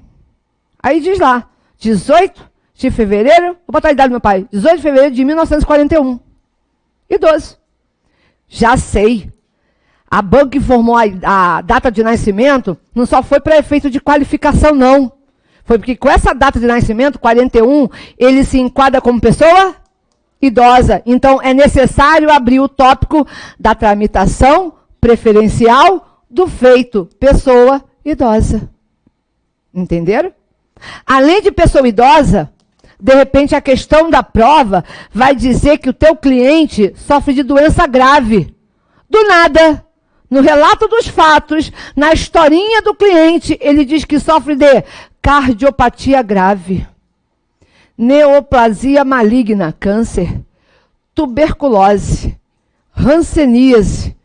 Aí diz lá, 18 de fevereiro, vou botar a idade do meu pai, 18 de fevereiro de 1941. Idoso. Já sei. A banca informou a data de nascimento, não só foi para efeito de qualificação, não. Foi porque com essa data de nascimento, 41, ele se enquadra como pessoa idosa. Então, é necessário abrir o tópico da tramitação preferencial do feito pessoa idosa. Entenderam? Além de pessoa idosa, de repente a questão da prova vai dizer que o teu cliente sofre de doença grave. Do nada. No relato dos fatos, na historinha do cliente, ele diz que sofre de cardiopatia grave, neoplasia maligna, câncer, tuberculose, hanseníase,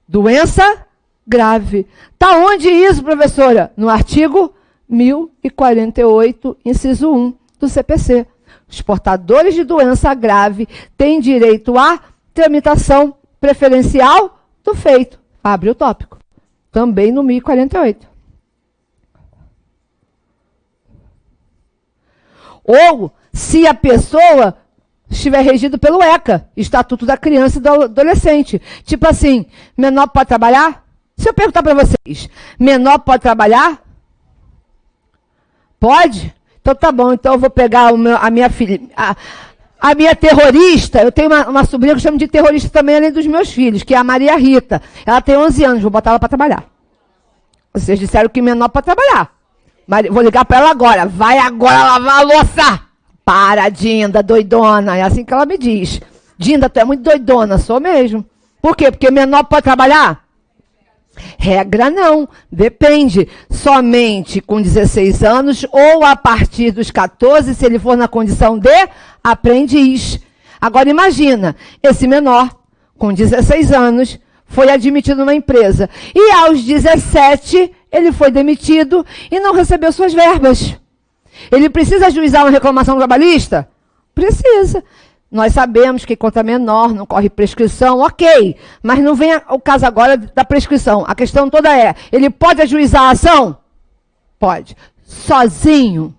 doença grave. Tá onde isso, professora? No artigo 1048, inciso 1 do CPC. Os portadores de doença grave têm direito à tramitação preferencial do feito. Abre o tópico. Também no 1048. Ou, se a pessoa estiver regida pelo ECA, Estatuto da Criança e do Adolescente. Tipo assim, menor pode trabalhar? Se eu perguntar para vocês, menor pode trabalhar? Pode? Então tá bom, então eu vou pegar a minha filha... A minha terrorista, eu tenho uma sobrinha que eu chamo de terrorista também, além dos meus filhos, que é a Maria Rita. Ela tem 11 anos, vou botar ela para trabalhar. Vocês disseram que menor para trabalhar. Vou ligar para ela agora. Vai agora lavar a louça. Para, Dinda, doidona. É assim que ela me diz. Dinda, tu é muito doidona. Sou mesmo. Por quê? Porque menor pode trabalhar? Regra não, depende. Somente com 16 anos ou a partir dos 14, se ele for na condição de aprendiz. Agora imagina, esse menor com 16 anos foi admitido numa empresa e aos 17 ele foi demitido e não recebeu suas verbas. Ele precisa ajuizar uma reclamação trabalhista? Precisa. Nós sabemos que contra menor não corre prescrição, ok. Mas não vem o caso agora da prescrição. A questão toda é, ele pode ajuizar a ação? Pode. Sozinho?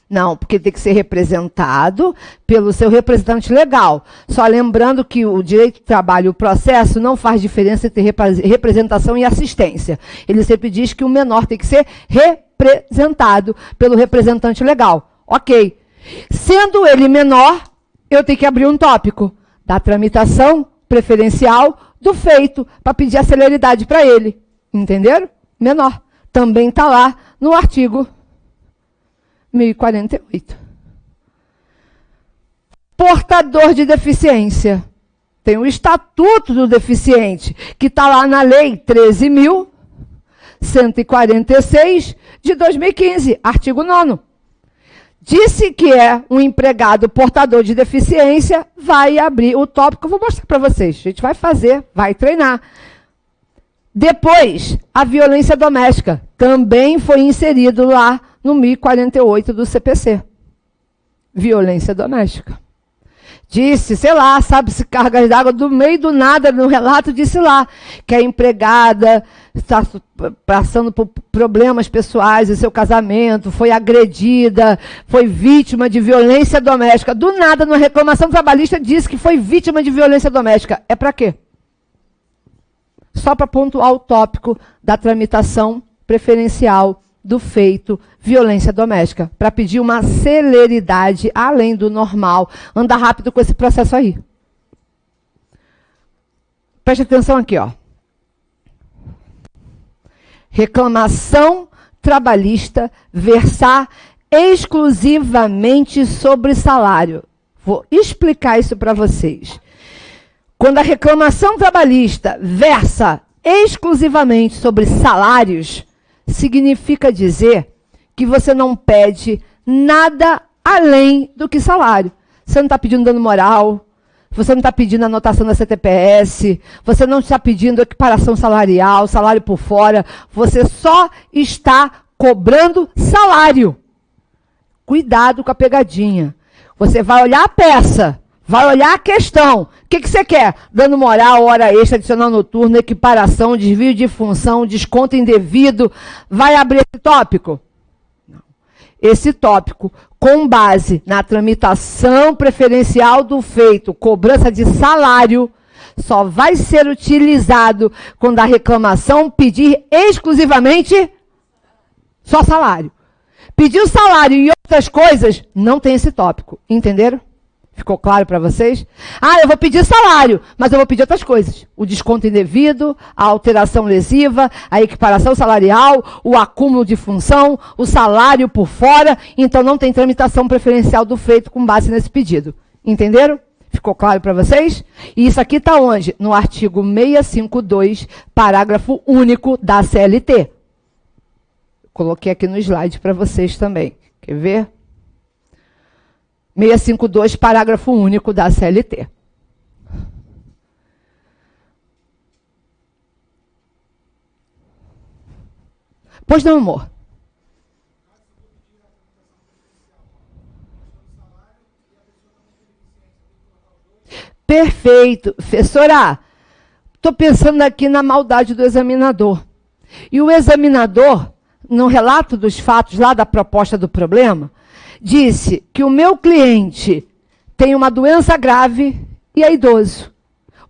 Não, porque tem que ser representado pelo seu representante legal. Só lembrando que o direito do trabalho, o processo, não faz diferença entre representação e assistência. Ele sempre diz que o menor tem que ser representado pelo representante legal. Ok. Sendo ele menor, eu tenho que abrir um tópico da tramitação preferencial do feito para pedir a celeridade para ele. Entenderam? Menor. Também está lá no artigo 1048. Portador de deficiência. Tem o Estatuto do Deficiente, que está lá na Lei 13.146 de 2015, artigo 9º. Disse que é um empregado portador de deficiência, vai abrir o tópico, eu vou mostrar para vocês. A gente vai fazer, vai treinar. Depois, a violência doméstica também foi inserido lá no 1048 do CPC. Violência doméstica. Disse, sei lá, sabe-se cargas d'água do meio do nada, no relato disse lá, que a empregada está passando por problemas pessoais em seu casamento, foi agredida, foi vítima de violência doméstica. Do nada, numa reclamação trabalhista, disse que foi vítima de violência doméstica. É para quê? Só para pontuar o tópico da tramitação preferencial do feito violência doméstica, para pedir uma celeridade além do normal. Anda rápido com esse processo aí. Preste atenção aqui, ó. Reclamação trabalhista versar exclusivamente sobre salário. Vou explicar isso para vocês. Quando a reclamação trabalhista versa exclusivamente sobre salários, significa dizer que você não pede nada além do que salário. Você não está pedindo dano moral, você não está pedindo anotação da CTPS, você não está pedindo equiparação salarial, salário por fora, você só está cobrando salário. Cuidado com a pegadinha. Você vai olhar a peça, Vai olhar a questão. O que você quer? Dano moral, hora extra, adicional noturno, equiparação, desvio de função, desconto indevido. Vai abrir esse tópico? Não. Esse tópico, com base na tramitação preferencial do feito, cobrança de salário, só vai ser utilizado quando a reclamação pedir exclusivamente só salário. Pediu salário e outras coisas, não tem esse tópico. Entenderam? Ficou claro para vocês? Eu vou pedir salário, mas eu vou pedir outras coisas. O desconto indevido, a alteração lesiva, a equiparação salarial, o acúmulo de função, o salário por fora. Então, não tem tramitação preferencial do feito com base nesse pedido. Entenderam? Ficou claro para vocês? E isso aqui está onde? No artigo 652, parágrafo único da CLT. Coloquei aqui no slide para vocês também. Quer ver? 652, parágrafo único da CLT. Pois não, amor? Perfeito. Professora, estou pensando aqui na maldade do examinador. E o examinador, no relato dos fatos lá da proposta do problema, disse que o meu cliente tem uma doença grave e é idoso.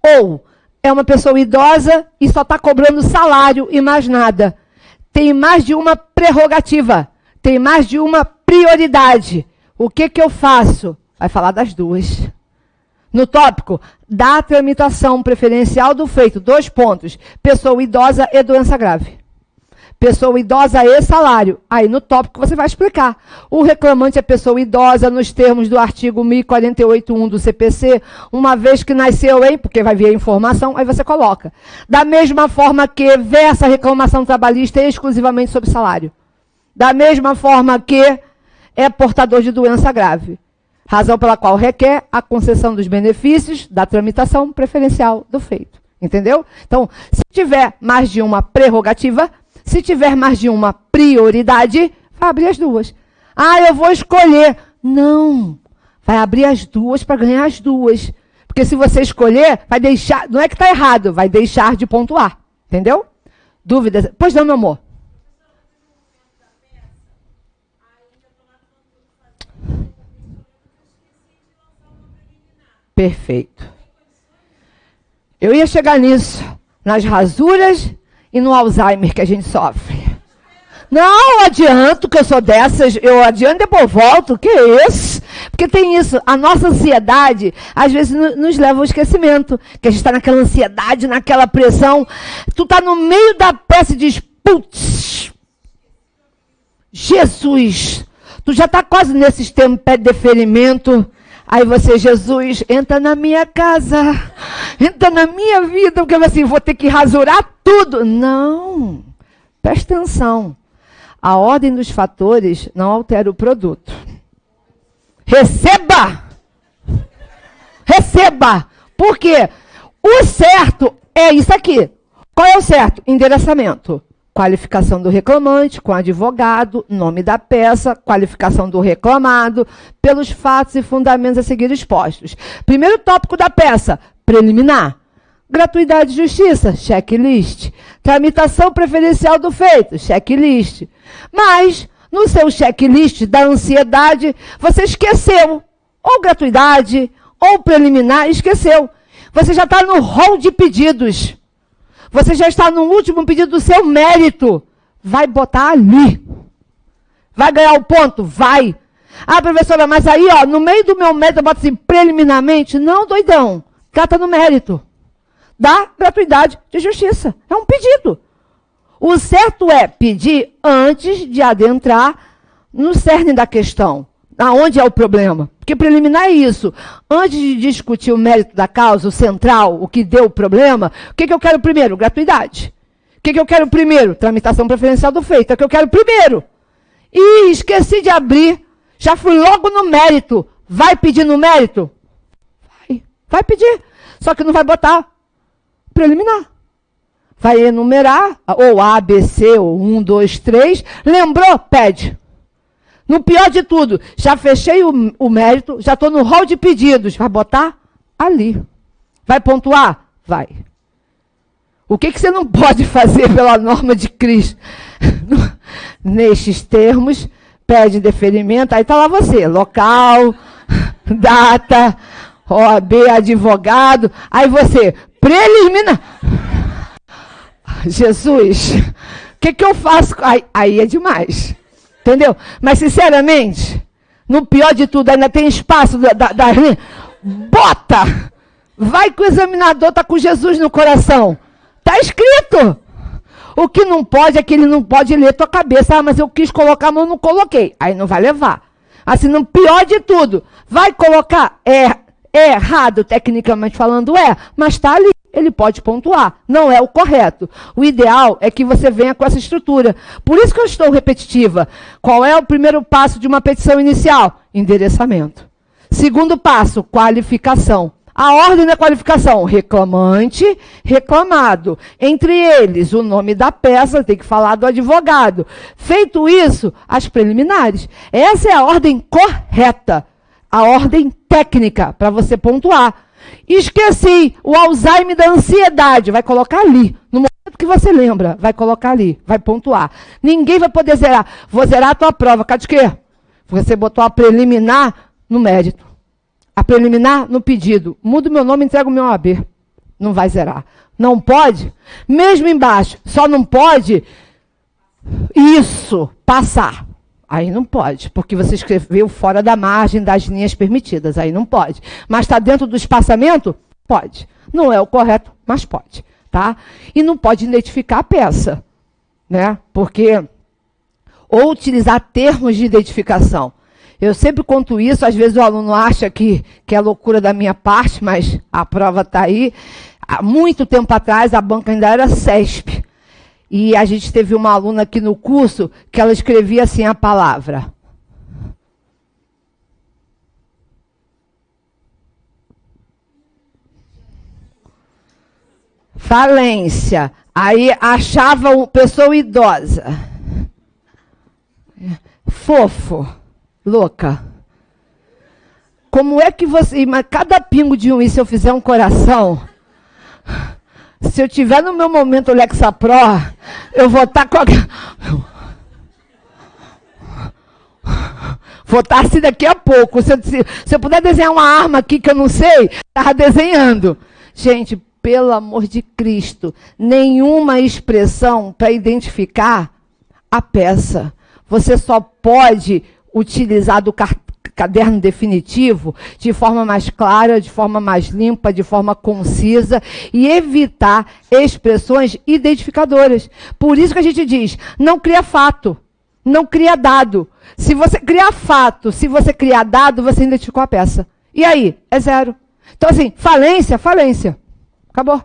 Ou é uma pessoa idosa e só está cobrando salário e mais nada. Tem mais de uma prerrogativa. Tem mais de uma prioridade. O que eu faço? Vai falar das duas. No tópico, da tramitação preferencial do feito, 2 pontos. Pessoa idosa e doença grave. Pessoa idosa e salário. Aí no tópico você vai explicar. O reclamante é pessoa idosa nos termos do artigo 1048.1 do CPC, uma vez que nasceu em, porque vai vir a informação, aí você coloca. Da mesma forma que versa a reclamação trabalhista exclusivamente sobre salário. Da mesma forma que é portador de doença grave. Razão pela qual requer a concessão dos benefícios da tramitação preferencial do feito. Entendeu? Então, se tiver mais de uma prerrogativa, se tiver mais de uma prioridade, vai abrir as duas. Eu vou escolher. Não. Vai abrir as duas para ganhar as duas. Porque se você escolher, vai deixar... Não é que está errado, vai deixar de pontuar. Entendeu? Dúvidas? Pois não, meu amor. Perfeito. Eu ia chegar nisso. Nas rasuras e no Alzheimer que a gente sofre. Não, adianto que eu sou dessas, eu adianto e depois volto, que isso? Porque tem isso, a nossa ansiedade, às vezes nos leva ao esquecimento, que a gente está naquela ansiedade, naquela pressão, tu está no meio da peça e diz, putz, Jesus, tu já está quase nesse tempos de deferimento, aí você, Jesus, entra na minha casa, entra na minha vida, porque assim, vou ter que rasurar tudo. Não, presta atenção. A ordem dos fatores não altera o produto. Receba! Receba! Por quê? O certo é isso aqui. Qual é o certo? Endereçamento. Qualificação do reclamante, com advogado, nome da peça, qualificação do reclamado, pelos fatos e fundamentos a seguir expostos. Primeiro tópico da peça, preliminar. Gratuidade de justiça, checklist. Tramitação preferencial do feito, checklist. Mas, no seu checklist da ansiedade, você esqueceu. Ou gratuidade, ou preliminar, esqueceu. Você já está no rol de pedidos. Você já está no último pedido do seu mérito. Vai botar ali. Vai ganhar o ponto? Vai. Professora, mas aí, ó, no meio do meu mérito, eu boto assim, preliminarmente. Não, doidão. Trata no mérito. Da gratuidade de justiça. É um pedido. O certo é pedir antes de adentrar no cerne da questão. Aonde é o problema? Porque preliminar é isso. Antes de discutir o mérito da causa, o central, o que deu o problema, o que eu quero primeiro? Gratuidade. O que eu quero primeiro? Tramitação preferencial do feito. É o que eu quero primeiro. Ih, esqueci de abrir. Já fui logo no mérito. Vai pedir no mérito? Vai pedir. Só que não vai botar preliminar. Vai enumerar, ou A, B, C, ou 1, 2, 3. Lembrou? Pede. No pior de tudo, já fechei o mérito, já estou no rol de pedidos. Vai botar ali. Vai pontuar? Vai. O que você não pode fazer pela norma de Cristo? Nestes termos, pede deferimento, aí está lá você, local, data, OAB, advogado, aí você, preliminar. Jesus, o que eu faço? Aí é demais. Entendeu? Mas, sinceramente, no pior de tudo, ainda tem espaço das linhas. Bota! Vai que o examinador está com Jesus no coração. Está escrito. O que não pode é que ele não pode ler tua cabeça. Ah, mas eu quis colocar a mão, não coloquei. Aí não vai levar. Assim, no pior de tudo, vai colocar. É errado, tecnicamente falando, mas está ali. Ele pode pontuar. Não é o correto. O ideal é que você venha com essa estrutura. Por isso que eu estou repetitiva. Qual é o primeiro passo de uma petição inicial? Endereçamento. Segundo passo, qualificação. A ordem da qualificação, reclamante, reclamado. Entre eles, o nome da peça, tem que falar do advogado. Feito isso, as preliminares. Essa é a ordem correta. A ordem técnica, para você pontuar. Esqueci, o Alzheimer da ansiedade, vai colocar ali. No momento que você lembra, vai colocar ali, vai pontuar. Ninguém vai poder zerar. Vou zerar a tua prova. Cadê quê? Você botou a preliminar no mérito. A preliminar no pedido. Muda o meu nome e entrega o meu OAB. Não vai zerar. Não pode? Mesmo embaixo, só não pode isso, passar. Aí não pode, porque você escreveu fora da margem das linhas permitidas. Aí não pode. Mas está dentro do espaçamento? Pode. Não é o correto, mas pode. Tá? E não pode identificar a peça. Né? Porque, ou utilizar termos de identificação. Eu sempre conto isso, às vezes o aluno acha que é loucura da minha parte, mas a prova está aí. Há muito tempo atrás, a banca ainda era CESP. E a gente teve uma aluna aqui no curso que ela escrevia assim a palavra. Falência. Aí achava uma pessoa idosa. Fofo. Louca. Como é que você... Mas cada pingo de um, e se eu fizer um coração... Se eu tiver no meu momento Lexapro, eu vou estar com a... Vou estar assim daqui a pouco. Se eu puder desenhar uma arma aqui que eu não sei, estava desenhando. Gente, pelo amor de Cristo, nenhuma expressão para identificar a peça. Você só pode utilizar do caderno definitivo de forma mais clara, de forma mais limpa, de forma concisa e evitar expressões identificadoras. Por isso que a gente diz, não cria fato, não cria dado. Se você criar fato, se você criar dado, você identificou a peça. E aí? É zero. Então assim, falência, falência. Acabou.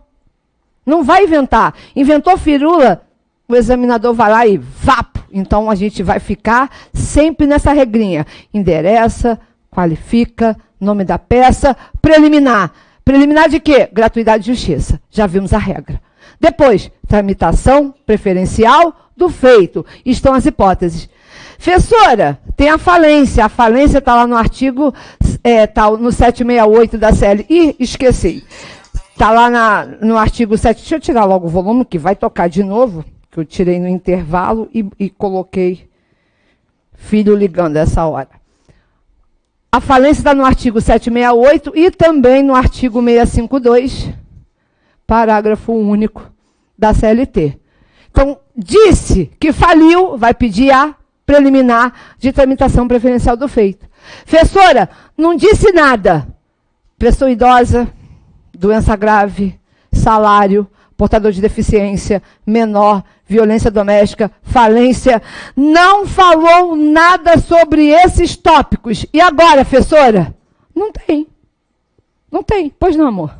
Não vai inventar. Inventou firula, o examinador vai lá e vapo. Então, a gente vai ficar sempre nessa regrinha. Endereça, qualifica, nome da peça, preliminar. Preliminar de quê? Gratuidade e justiça. Já vimos a regra. Depois, tramitação preferencial do feito. Estão as hipóteses. Professora, tem a falência. A falência está lá no artigo, está no 768 da CL. Ih, esqueci. Está lá no artigo 7. Deixa eu tirar logo o volume, que vai tocar de novo. Que eu tirei no intervalo e coloquei filho ligando essa hora. A falência está no artigo 768 e também no artigo 652, parágrafo único da CLT. Então, disse que faliu, vai pedir a preliminar de tramitação preferencial do feito. Professora, não disse nada. Pessoa idosa, doença grave, salário, portador de deficiência, menor, violência doméstica, falência, não falou nada sobre esses tópicos. E agora, professora? Não tem. Não tem. Pois não, amor?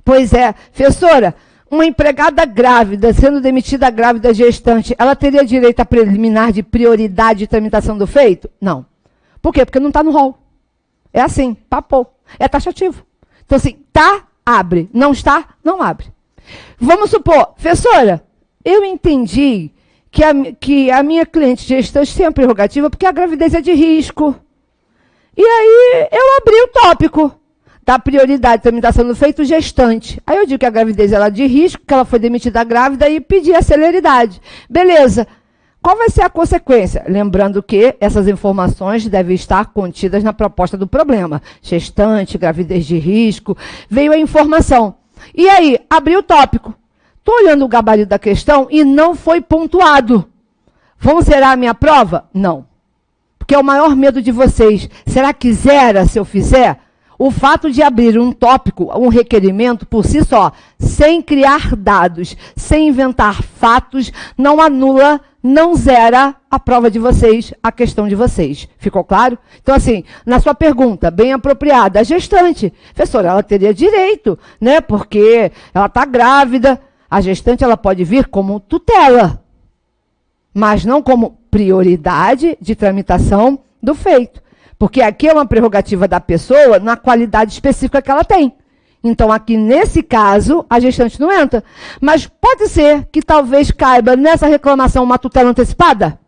Pois é. Professora, uma empregada grávida, sendo demitida grávida gestante, ela teria direito a preliminar de prioridade de tramitação do feito? Não. Por quê? Porque não está no rol. É assim, papou. É taxativo. Então, assim, tá, abre. Não está, não abre. Vamos supor, professora, eu entendi que a minha cliente gestante tem a prerrogativa porque a gravidez é de risco. E aí eu abri o tópico da prioridade de tramitação do feito gestante. Aí eu digo que a gravidez ela é de risco, que ela foi demitida grávida e pedi a celeridade. Beleza. Qual vai ser a consequência? Lembrando que essas informações devem estar contidas na proposta do problema. Gestante, gravidez de risco, veio a informação. E aí, abri o tópico. Estou olhando o gabarito da questão e não foi pontuado. Vão zerar a minha prova? Não. Porque é o maior medo de vocês. Será que zera se eu fizer? O fato de abrir um tópico, um requerimento por si só, sem criar dados, sem inventar fatos, não anula, não zera a prova de vocês, a questão de vocês. Ficou claro? Então, assim, na sua pergunta, bem apropriada, a gestante, professora, ela teria direito, né? Porque ela está grávida, a gestante ela pode vir como tutela, mas não como prioridade de tramitação do feito. Porque aqui é uma prerrogativa da pessoa na qualidade específica que ela tem. Então, aqui nesse caso, a gestante não entra. Mas pode ser que talvez caiba nessa reclamação uma tutela antecipada?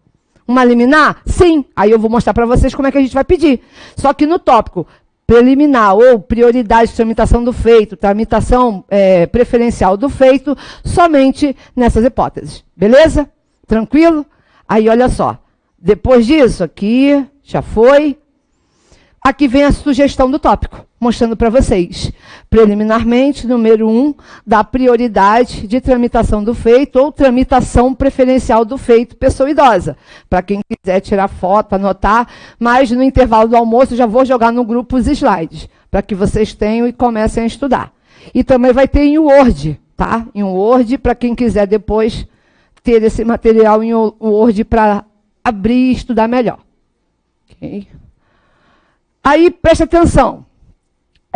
Uma liminar? Sim. Aí eu vou mostrar para vocês como é que a gente vai pedir. Só que no tópico preliminar ou prioridade de tramitação do feito, tramitação preferencial do feito, somente nessas hipóteses. Beleza? Tranquilo? Aí, olha só. Depois disso, aqui já foi. Aqui vem a sugestão do tópico, mostrando para vocês. Preliminarmente, número 1, da prioridade de tramitação do feito ou tramitação preferencial do feito, pessoa idosa. Para quem quiser tirar foto, anotar, mas no intervalo do almoço já vou jogar no grupo os slides, para que vocês tenham e comecem a estudar. E também vai ter em Word, tá? Em Word, para quem quiser depois ter esse material em Word para abrir e estudar melhor. Ok? Aí, preste atenção,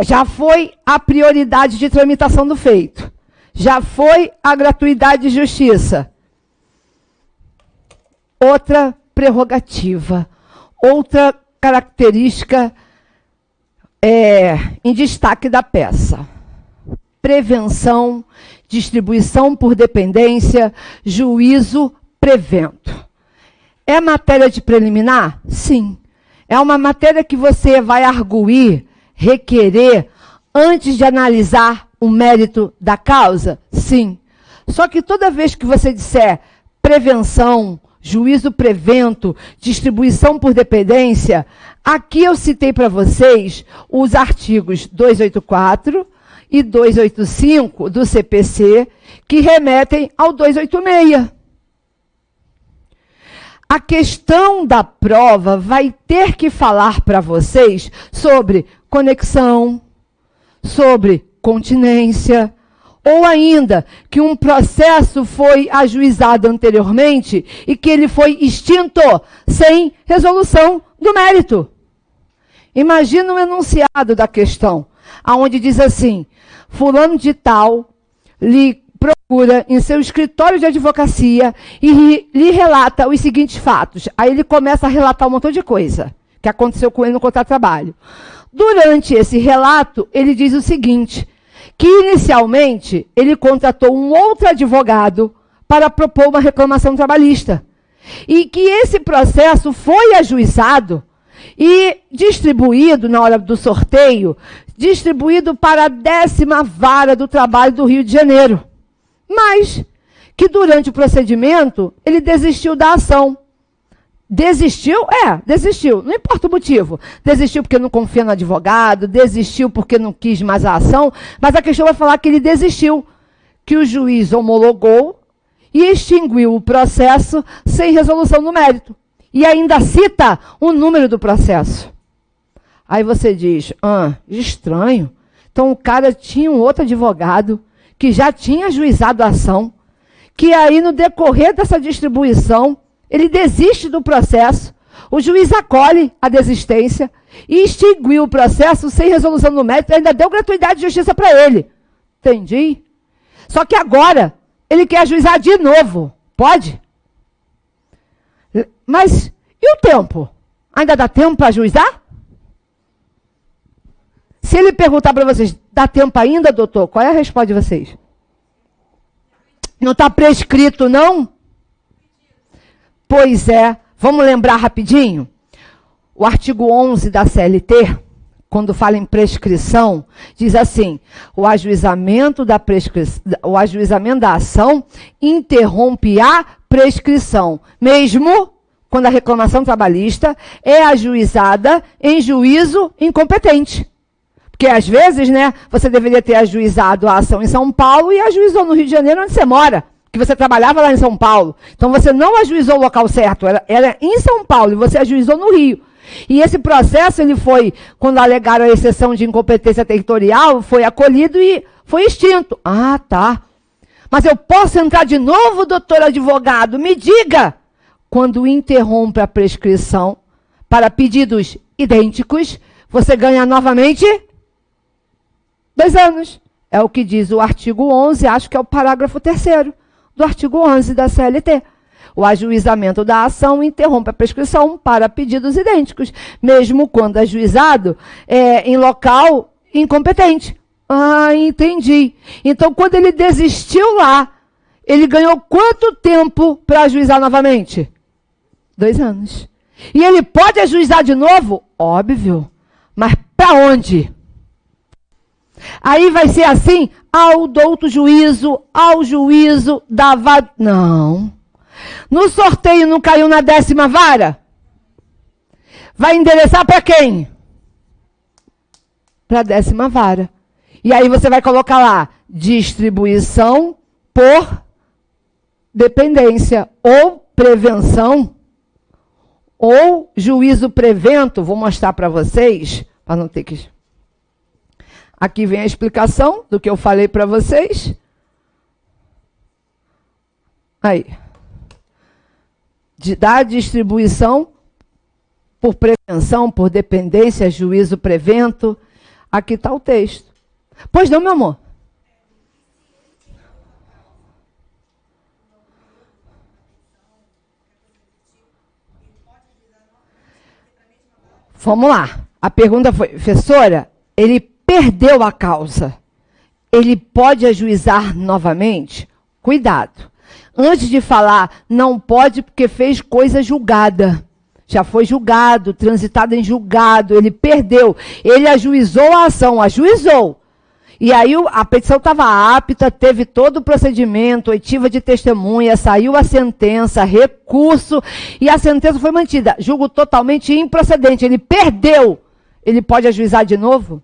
já foi a prioridade de tramitação do feito, já foi a gratuidade de justiça. Outra prerrogativa, outra característica em destaque da peça. Prevenção, distribuição por dependência, juízo, prevento. É matéria de preliminar? Sim. É uma matéria que você vai arguir, requerer, antes de analisar o mérito da causa? Sim. Só que toda vez que você disser prevenção, juízo prevento, distribuição por dependência, aqui eu citei para vocês os artigos 284 e 285 do CPC, que remetem ao 286. A questão da prova vai ter que falar para vocês sobre conexão, sobre continência, ou ainda que um processo foi ajuizado anteriormente e que ele foi extinto sem resolução do mérito. Imagina um enunciado da questão, onde diz assim, fulano de tal lhe procura em seu escritório de advocacia e lhe relata os seguintes fatos. Aí ele começa a relatar um montão de coisa que aconteceu com ele no contrato de trabalho. Durante esse relato, ele diz o seguinte, que inicialmente ele contratou um outro advogado para propor uma reclamação trabalhista e que esse processo foi ajuizado e distribuído na hora do sorteio, distribuído para a 10ª Vara do Trabalho do Rio de Janeiro. Mas que durante o procedimento, ele desistiu da ação. Desistiu? Desistiu. Não importa o motivo. Desistiu porque não confia no advogado, desistiu porque não quis mais a ação, mas a questão vai falar que ele desistiu, que o juiz homologou e extinguiu o processo sem resolução do mérito. E ainda cita o número do processo. Aí você diz, estranho. Então o cara tinha um outro advogado que já tinha ajuizado a ação, que aí no decorrer dessa distribuição, ele desiste do processo, o juiz acolhe a desistência e extinguiu o processo sem resolução do mérito, ainda deu gratuidade de justiça para ele. Entendi? Só que agora, ele quer ajuizar de novo. Pode? Mas, e o tempo? Ainda dá tempo para ajuizar? Se ele perguntar para vocês, dá tempo ainda, doutor? Qual é a resposta de vocês? Não está prescrito, não? Pois é. Vamos lembrar rapidinho? O artigo 11 da CLT, quando fala em prescrição, diz assim: o ajuizamento da ação interrompe a prescrição, mesmo quando a reclamação trabalhista é ajuizada em juízo incompetente. Porque, às vezes, né, você deveria ter ajuizado a ação em São Paulo e ajuizou no Rio de Janeiro, onde você mora, que você trabalhava lá em São Paulo. Então, você não ajuizou o local certo, era em São Paulo, e você ajuizou no Rio. E esse processo, ele foi, quando alegaram a exceção de incompetência territorial, foi acolhido e foi extinto. Ah, tá. Mas eu posso entrar de novo, doutor advogado? Me diga! Quando interrompe a prescrição para pedidos idênticos, você ganha novamente 2 anos. É o que diz o artigo 11, acho que é o parágrafo 3º do artigo 11 da CLT. O ajuizamento da ação interrompe a prescrição para pedidos idênticos, mesmo quando ajuizado em local incompetente. Ah, entendi. Então, quando ele desistiu lá, ele ganhou quanto tempo para ajuizar novamente? 2 anos. E ele pode ajuizar de novo? Óbvio. Mas para onde? Aí vai ser assim, ao douto juízo, ao juízo da vara. Não. No sorteio não caiu na 10ª vara? Vai endereçar para quem? Para a 10ª vara. E aí você vai colocar lá, distribuição por dependência, ou prevenção, ou juízo prevento. Vou mostrar para vocês, para não ter que... Aqui vem a explicação do que eu falei para vocês. Aí. Da distribuição por prevenção, por dependência, juízo prevento. Aqui está o texto. Pois não, meu amor? Vamos lá. A pergunta foi, professora, ele perdeu a causa. Ele pode ajuizar novamente? Cuidado. Antes de falar, não pode porque fez coisa julgada. Já foi julgado, transitado em julgado, ele perdeu. Ele ajuizou a ação, ajuizou. E aí a petição estava apta, teve todo o procedimento, oitiva de testemunha, saiu a sentença, recurso, e a sentença foi mantida. Julgo totalmente improcedente, ele perdeu. Ele pode ajuizar de novo?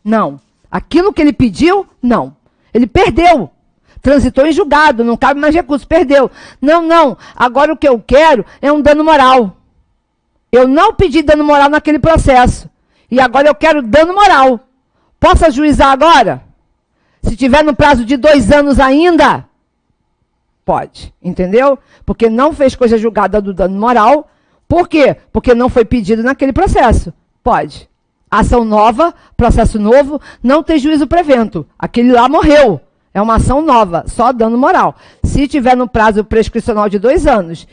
Não. Aquilo que ele pediu, não. Ele perdeu. Transitou em julgado, não cabe mais recurso, perdeu. Não, não. Agora o que eu quero é um dano moral. Eu não pedi dano moral naquele processo. E agora eu quero dano moral. Posso ajuizar agora? Se tiver no prazo de 2 anos ainda, pode. Entendeu? Porque não fez coisa julgada do dano moral. Por quê? Porque não foi pedido naquele processo. Pode. Ação nova, processo novo, não tem juízo prevento. Aquele lá morreu. É uma ação nova, só dano moral. Se tiver no prazo prescricional de 2 anos,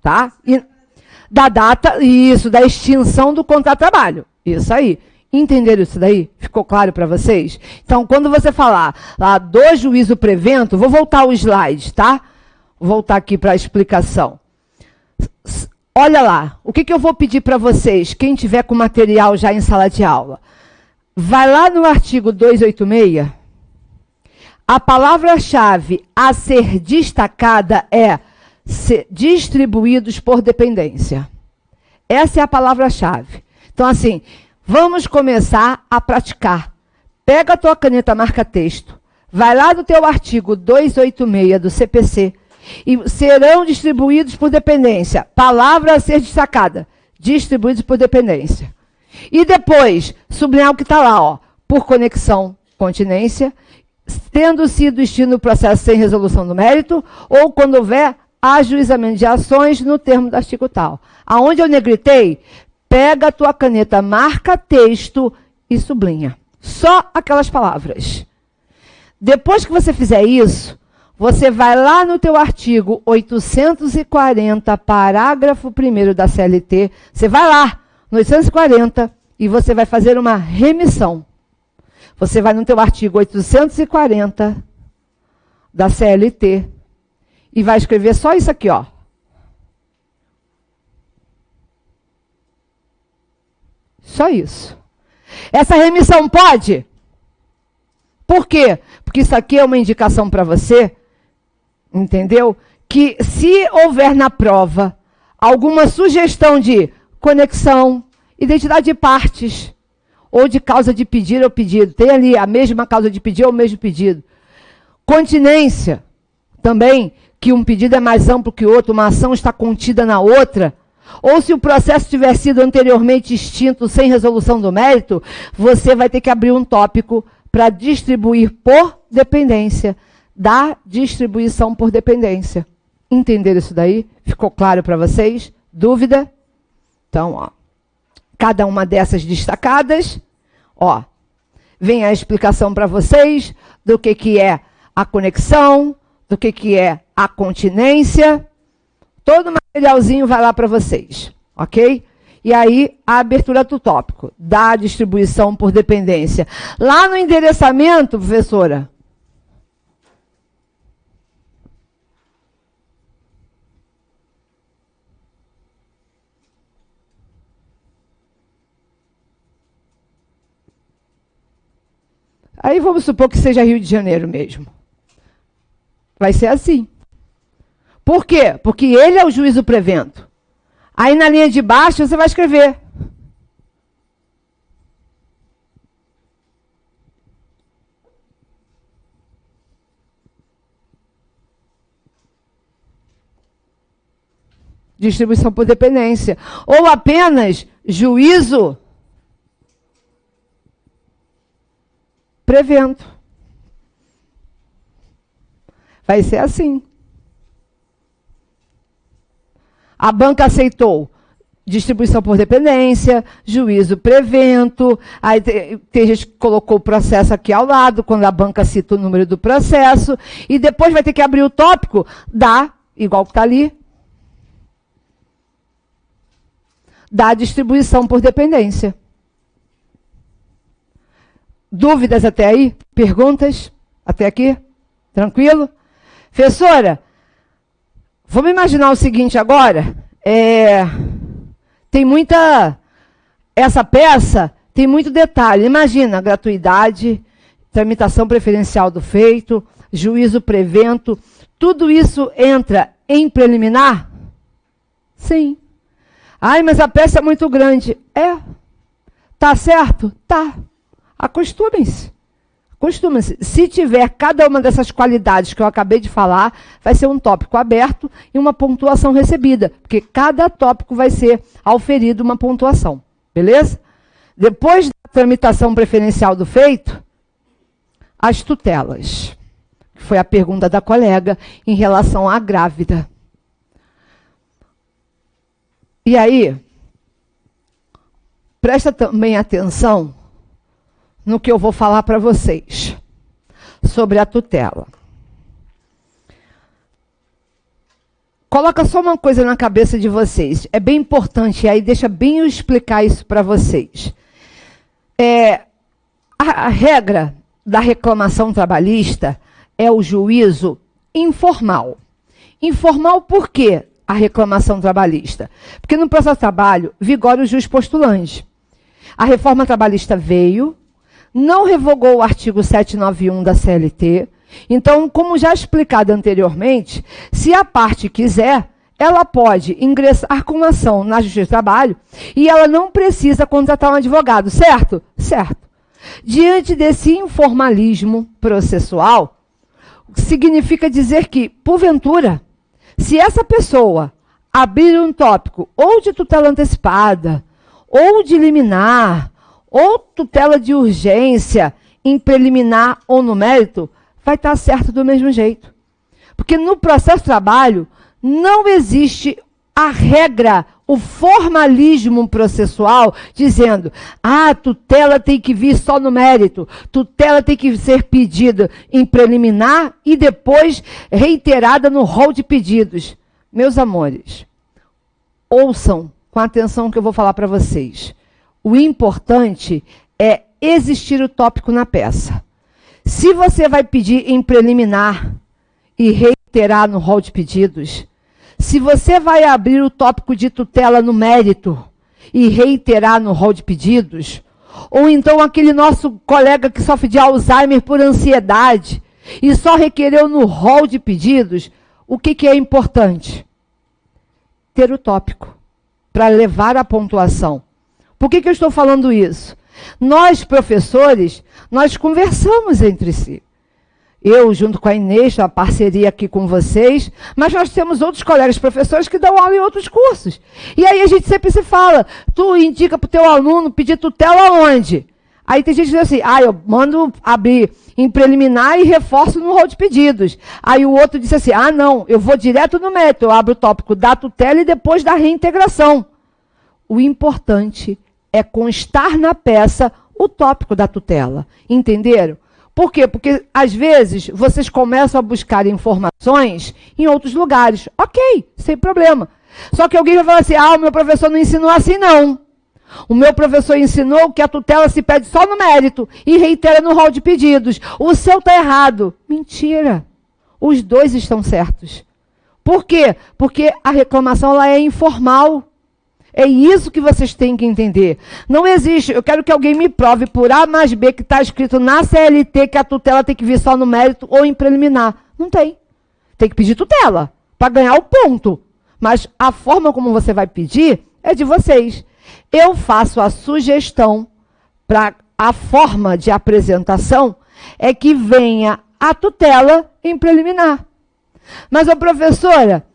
tá? E da data, isso, da extinção do contrato de trabalho. Isso aí. Entenderam isso daí? Ficou claro para vocês? Então, quando você falar lá do juízo prevento, vou voltar o slide, tá? Vou voltar aqui para a explicação. Olha lá, o que eu vou pedir para vocês, quem tiver com material já em sala de aula. Vai lá no artigo 286, a palavra-chave a ser destacada é distribuídos por dependência. Essa é a palavra-chave. Então, assim, vamos começar a praticar. Pega a tua caneta marca-texto, vai lá no teu artigo 286 do CPC, e serão distribuídos por dependência. Palavra a ser destacada. Distribuídos por dependência. E depois, sublinhar o que está lá, ó. Por conexão, continência, tendo sido extinto o processo sem resolução do mérito, ou quando houver ajuizamento de ações no termo do artigo tal. Aonde eu negritei, pega a tua caneta, marca texto e sublinha. Só aquelas palavras. Depois que você fizer isso, você vai lá no teu artigo 840, parágrafo 1º da CLT, você vai lá no 840 e você vai fazer uma remissão. Você vai no teu artigo 840 da CLT. E vai escrever só isso aqui, ó. Só isso. Essa remissão pode? Por quê? Porque isso aqui é uma indicação para você, entendeu? Que se houver na prova alguma sugestão de conexão, identidade de partes, ou de causa de pedir ou pedido, tem ali a mesma causa de pedir ou o mesmo pedido. Continência, também, que um pedido é mais amplo que o outro, uma ação está contida na outra, ou se o processo tiver sido anteriormente extinto sem resolução do mérito, você vai ter que abrir um tópico para distribuir por dependência, da distribuição por dependência. Entenderam isso daí? Ficou claro para vocês? Dúvida? Então, ó, cada uma dessas destacadas, ó, vem a explicação para vocês do que é a conexão, do que é a continência. Todo o materialzinho vai lá para vocês, ok? E aí, a abertura do tópico, da distribuição por dependência. Lá no endereçamento, professora, aí vamos supor que seja Rio de Janeiro mesmo. Vai ser assim. Por quê? Porque ele é o juízo prevento. Aí na linha de baixo você vai escrever. Distribuição por dependência. Ou apenas juízo prevento. Vai ser assim. A banca aceitou distribuição por dependência, juízo prevento, aí tem gente que colocou o processo aqui ao lado, quando a banca cita o número do processo, e depois vai ter que abrir o tópico da, igual que está ali, da distribuição por dependência. Dúvidas até aí? Perguntas? Até aqui? Tranquilo? Professora, vamos imaginar o seguinte agora, tem muita, essa peça tem muito detalhe. Imagina, gratuidade, tramitação preferencial do feito, juízo prevento, tudo isso entra em preliminar? Sim. Ai, mas a peça é muito grande. Tá certo? Tá. Acostumem-se. Acostumem-se. Se tiver cada uma dessas qualidades que eu acabei de falar, vai ser um tópico aberto e uma pontuação recebida, porque cada tópico vai ser auferido uma pontuação. Beleza? Depois da tramitação preferencial do feito, as tutelas, que foi a pergunta da colega em relação à grávida. E aí, presta também atenção no que eu vou falar para vocês sobre a tutela. Coloca só uma coisa na cabeça de vocês. É bem importante, e aí deixa bem eu explicar isso para vocês. A regra da reclamação trabalhista é o juízo informal. Informal por quê? A reclamação trabalhista. Porque no processo de trabalho vigora o jus postulante. A reforma trabalhista veio, não revogou o artigo 791 da CLT. Então, como já explicado anteriormente, se a parte quiser, ela pode ingressar com ação na Justiça do Trabalho e ela não precisa contratar um advogado, certo? Certo. Diante desse informalismo processual, significa dizer que, porventura, se essa pessoa abrir um tópico ou de tutela antecipada, ou de liminar, ou tutela de urgência, em preliminar ou no mérito, vai estar certo do mesmo jeito. Porque no processo de trabalho não existe a regra, o formalismo processual, dizendo, tutela tem que vir só no mérito, tutela tem que ser pedida em preliminar e depois reiterada no rol de pedidos. Meus amores, ouçam com atenção o que eu vou falar para vocês. O importante é existir o tópico na peça. Se você vai pedir em preliminar, e reiterar no rol de pedidos, se você vai abrir o tópico de tutela no mérito e reiterar no rol de pedidos, ou então aquele nosso colega que sofre de Alzheimer por ansiedade e só requereu no rol de pedidos, o que é importante? Ter o tópico para levar a pontuação. Por que eu estou falando isso? Nós, professores, nós conversamos entre si. Eu, junto com a Inês, a parceria aqui com vocês, mas nós temos outros colegas professores que dão aula em outros cursos. E aí a gente sempre se fala, tu indica para o teu aluno pedir tutela onde? Aí tem gente que diz assim, eu mando abrir em preliminar e reforço no rol de pedidos. Aí o outro disse assim, não, eu vou direto no mérito, eu abro o tópico da tutela e depois da reintegração. O importante é constar na peça o tópico da tutela. Entenderam? Por quê? Porque, às vezes, vocês começam a buscar informações em outros lugares. Ok, sem problema. Só que alguém vai falar assim, o meu professor não ensinou assim, não. O meu professor ensinou que a tutela se pede só no mérito e reitera no rol de pedidos. O seu está errado. Mentira. Os dois estão certos. Por quê? Porque a reclamação ela é informal. É isso que vocês têm que entender. Não existe, eu quero que alguém me prove por A mais B que está escrito na CLT que a tutela tem que vir só no mérito ou em preliminar. Não tem. Tem que pedir tutela para ganhar o ponto. Mas a forma como você vai pedir é de vocês. Eu faço a sugestão para a forma de apresentação é que venha a tutela em preliminar. Mas, professora,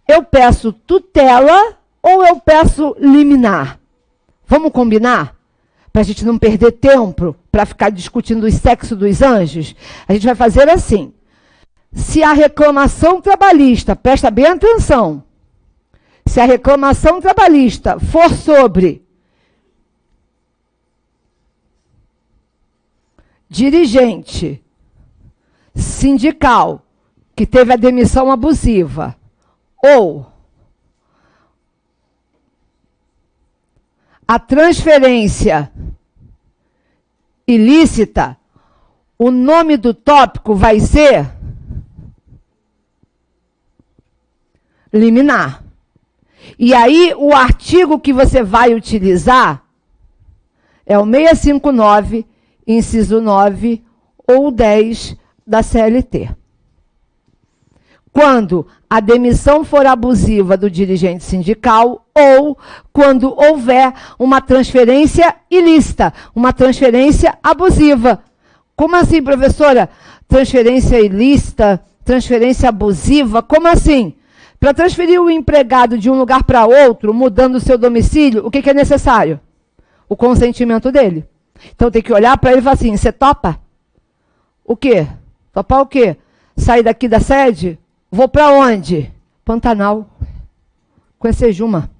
eu peço tutela ou eu peço liminar? Vamos combinar? Para a gente não perder tempo, para ficar discutindo o sexo dos anjos? A gente vai fazer assim. Se a reclamação trabalhista, presta bem atenção, se a reclamação trabalhista for sobre dirigente sindical que teve a demissão abusiva ou a transferência ilícita, o nome do tópico vai ser liminar. E aí, o artigo que você vai utilizar é o 659, inciso 9 ou 10 da CLT. Quando a demissão for abusiva do dirigente sindical ou quando houver uma transferência ilícita, uma transferência abusiva. Como assim, professora? Transferência ilícita, transferência abusiva, como assim? Para transferir o empregado de um lugar para outro, mudando o seu domicílio, o que é necessário? O consentimento dele. Então tem que olhar para ele e falar assim, você topa? O quê? Topar o quê? Sair daqui da sede? Vou para onde? Pantanal. Conhecer Juma.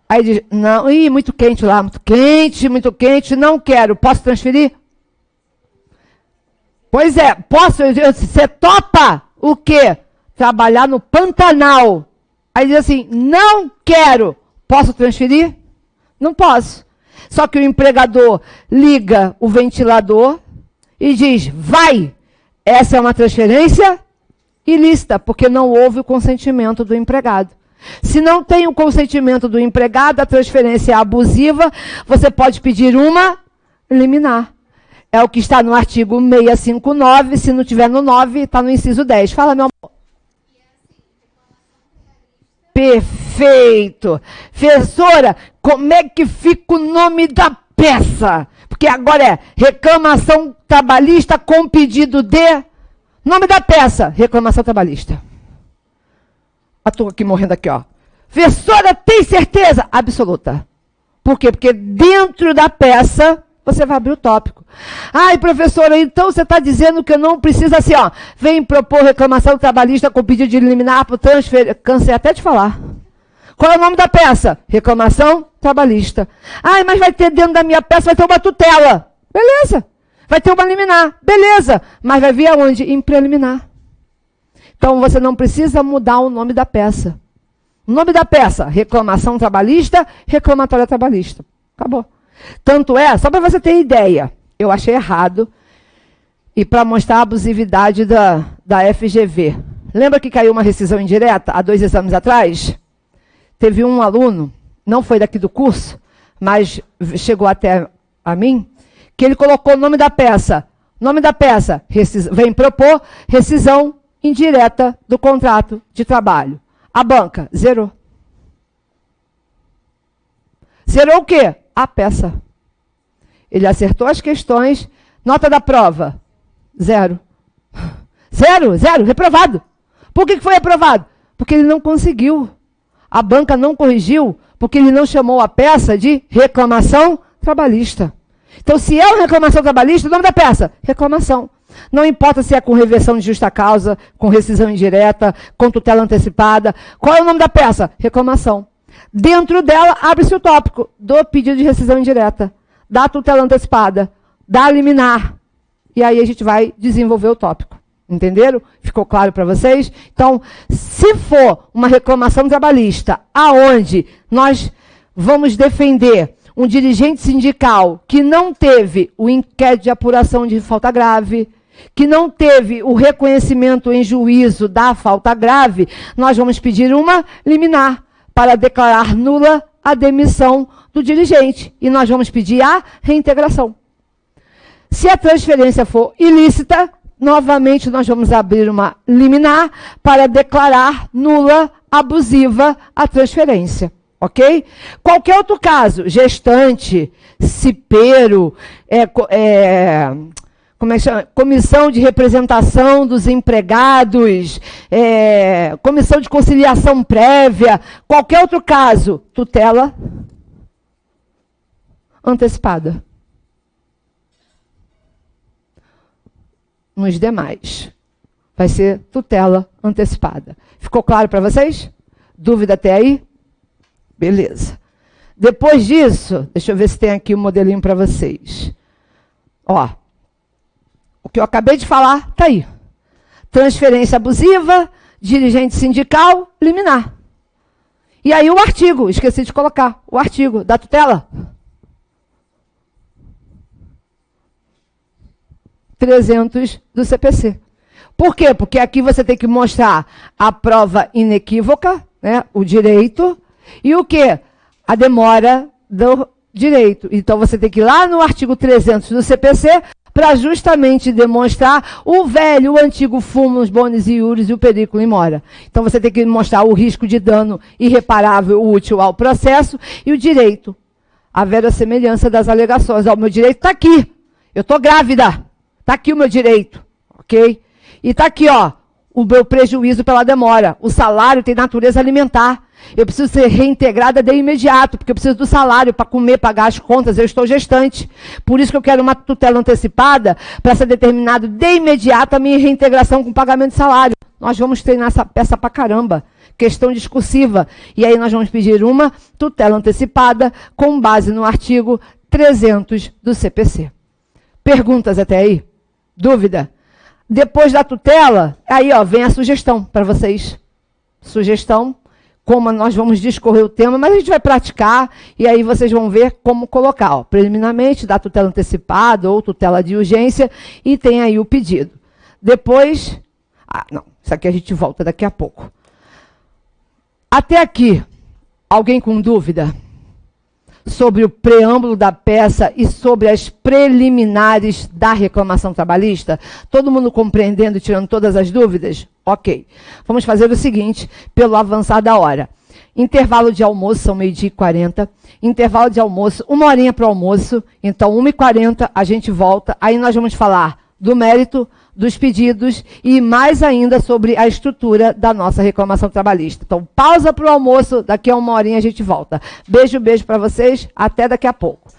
Aí diz, não, muito quente lá, muito quente, não quero. Posso transferir? Pois é, posso, você topa o quê? Trabalhar no Pantanal. Aí diz assim, não quero. Posso transferir? Não posso. Só que o empregador liga o ventilador e diz, vai. Essa é uma transferência ilícita, porque não houve o consentimento do empregado. Se não tem o consentimento do empregado, a transferência é abusiva, você pode pedir uma liminar. É o que está no artigo 659, se não tiver no 9, está no inciso 10. Fala, meu amor. Perfeito. Professora, como é que fica o nome da peça? Porque agora é reclamação trabalhista com pedido de... Nome da peça, reclamação trabalhista. Estou aqui morrendo aqui, ó. Professora, tem certeza? Absoluta. Por quê? Porque dentro da peça, você vai abrir o tópico. Ai, professora, então você está dizendo que eu não preciso assim, ó. Vem propor reclamação trabalhista com pedido de liminar para transferir. Cansei até de falar. Qual é o nome da peça? Reclamação trabalhista. Ai, mas vai ter dentro da minha peça, vai ter uma tutela. Beleza. Vai ter uma liminar. Beleza. Mas vai vir aonde? Em preliminar. Então, você não precisa mudar o nome da peça. O nome da peça, reclamação trabalhista, reclamatória trabalhista. Acabou. Tanto é, só para você ter ideia, eu achei errado e para mostrar a abusividade da FGV. Lembra que caiu uma rescisão indireta há 2 exames atrás? Teve um aluno, não foi daqui do curso, mas chegou até a mim, que ele colocou o nome da peça. Nome da peça, vem propor rescisão indireta do contrato de trabalho. A banca zerou. Zerou o quê? A peça. Ele acertou as questões, nota da prova, 0. 0, reprovado. Por que foi reprovado? Porque ele não conseguiu. A banca não corrigiu, porque ele não chamou a peça de reclamação trabalhista. Então, se é uma reclamação trabalhista, o nome da peça, reclamação. Não importa se é com reversão de justa causa, com rescisão indireta, com tutela antecipada. Qual é o nome da peça? Reclamação. Dentro dela, abre-se o tópico do pedido de rescisão indireta, da tutela antecipada, da liminar. E aí a gente vai desenvolver o tópico. Entenderam? Ficou claro para vocês? Então, se for uma reclamação trabalhista, aonde nós vamos defender um dirigente sindical que não teve o inquérito de apuração de falta grave, que não teve o reconhecimento em juízo da falta grave, nós vamos pedir uma liminar para declarar nula a demissão do dirigente. E nós vamos pedir a reintegração. Se a transferência for ilícita, novamente nós vamos abrir uma liminar para declarar nula, abusiva a transferência. Ok? Qualquer outro caso, gestante, cipeiro, como é que chama? Comissão de representação dos empregados, comissão de conciliação prévia, qualquer outro caso, tutela antecipada. Nos demais, vai ser tutela antecipada. Ficou claro para vocês? Dúvida até aí? Beleza. Depois disso, deixa eu ver se tem aqui um modelinho para vocês. Ó, o que eu acabei de falar está aí. Transferência abusiva, dirigente sindical, liminar. E aí o artigo, esqueci de colocar, o artigo da tutela. 300 do CPC. Por quê? Porque aqui você tem que mostrar a prova inequívoca, né, o direito, e o quê? A demora do direito. Então, você tem que ir lá no artigo 300 do CPC para justamente demonstrar o velho, o antigo fumus, bonis e iuris e o periculum in mora. Então, você tem que mostrar o risco de dano irreparável útil ao processo e o direito. A verossemelhança das alegações. Ó, o meu direito está aqui. Eu estou grávida. Está aqui o meu direito. Ok? E está aqui, ó, o meu prejuízo pela demora. O salário tem natureza alimentar. Eu preciso ser reintegrada de imediato, porque eu preciso do salário para comer, pagar as contas, eu estou gestante. Por isso que eu quero uma tutela antecipada para ser determinado de imediato a minha reintegração com pagamento de salário. Nós vamos treinar essa peça para caramba. Questão discursiva. E aí nós vamos pedir uma tutela antecipada com base no artigo 300 do CPC. Perguntas até aí? Dúvida? Depois da tutela, aí ó, vem a sugestão para vocês. Sugestão, como nós vamos discorrer o tema, mas a gente vai praticar e aí vocês vão ver como colocar. Ó, preliminarmente, da tutela antecipada ou tutela de urgência e tem aí o pedido. Depois, não, isso aqui a gente volta daqui a pouco. Até aqui, alguém com dúvida sobre o preâmbulo da peça e sobre as preliminares da reclamação trabalhista? Todo mundo compreendendo e tirando todas as dúvidas? Ok. Vamos fazer o seguinte, pelo avançar da hora. Intervalo de almoço, são 12h40. Intervalo de almoço, 1 horinha para o almoço. Então, 1h40 a gente volta. Aí nós vamos falar do mérito, dos pedidos e mais ainda sobre a estrutura da nossa reclamação trabalhista. Então, pausa para o almoço, daqui a 1 horinha a gente volta. Beijo, beijo para vocês, até daqui a pouco.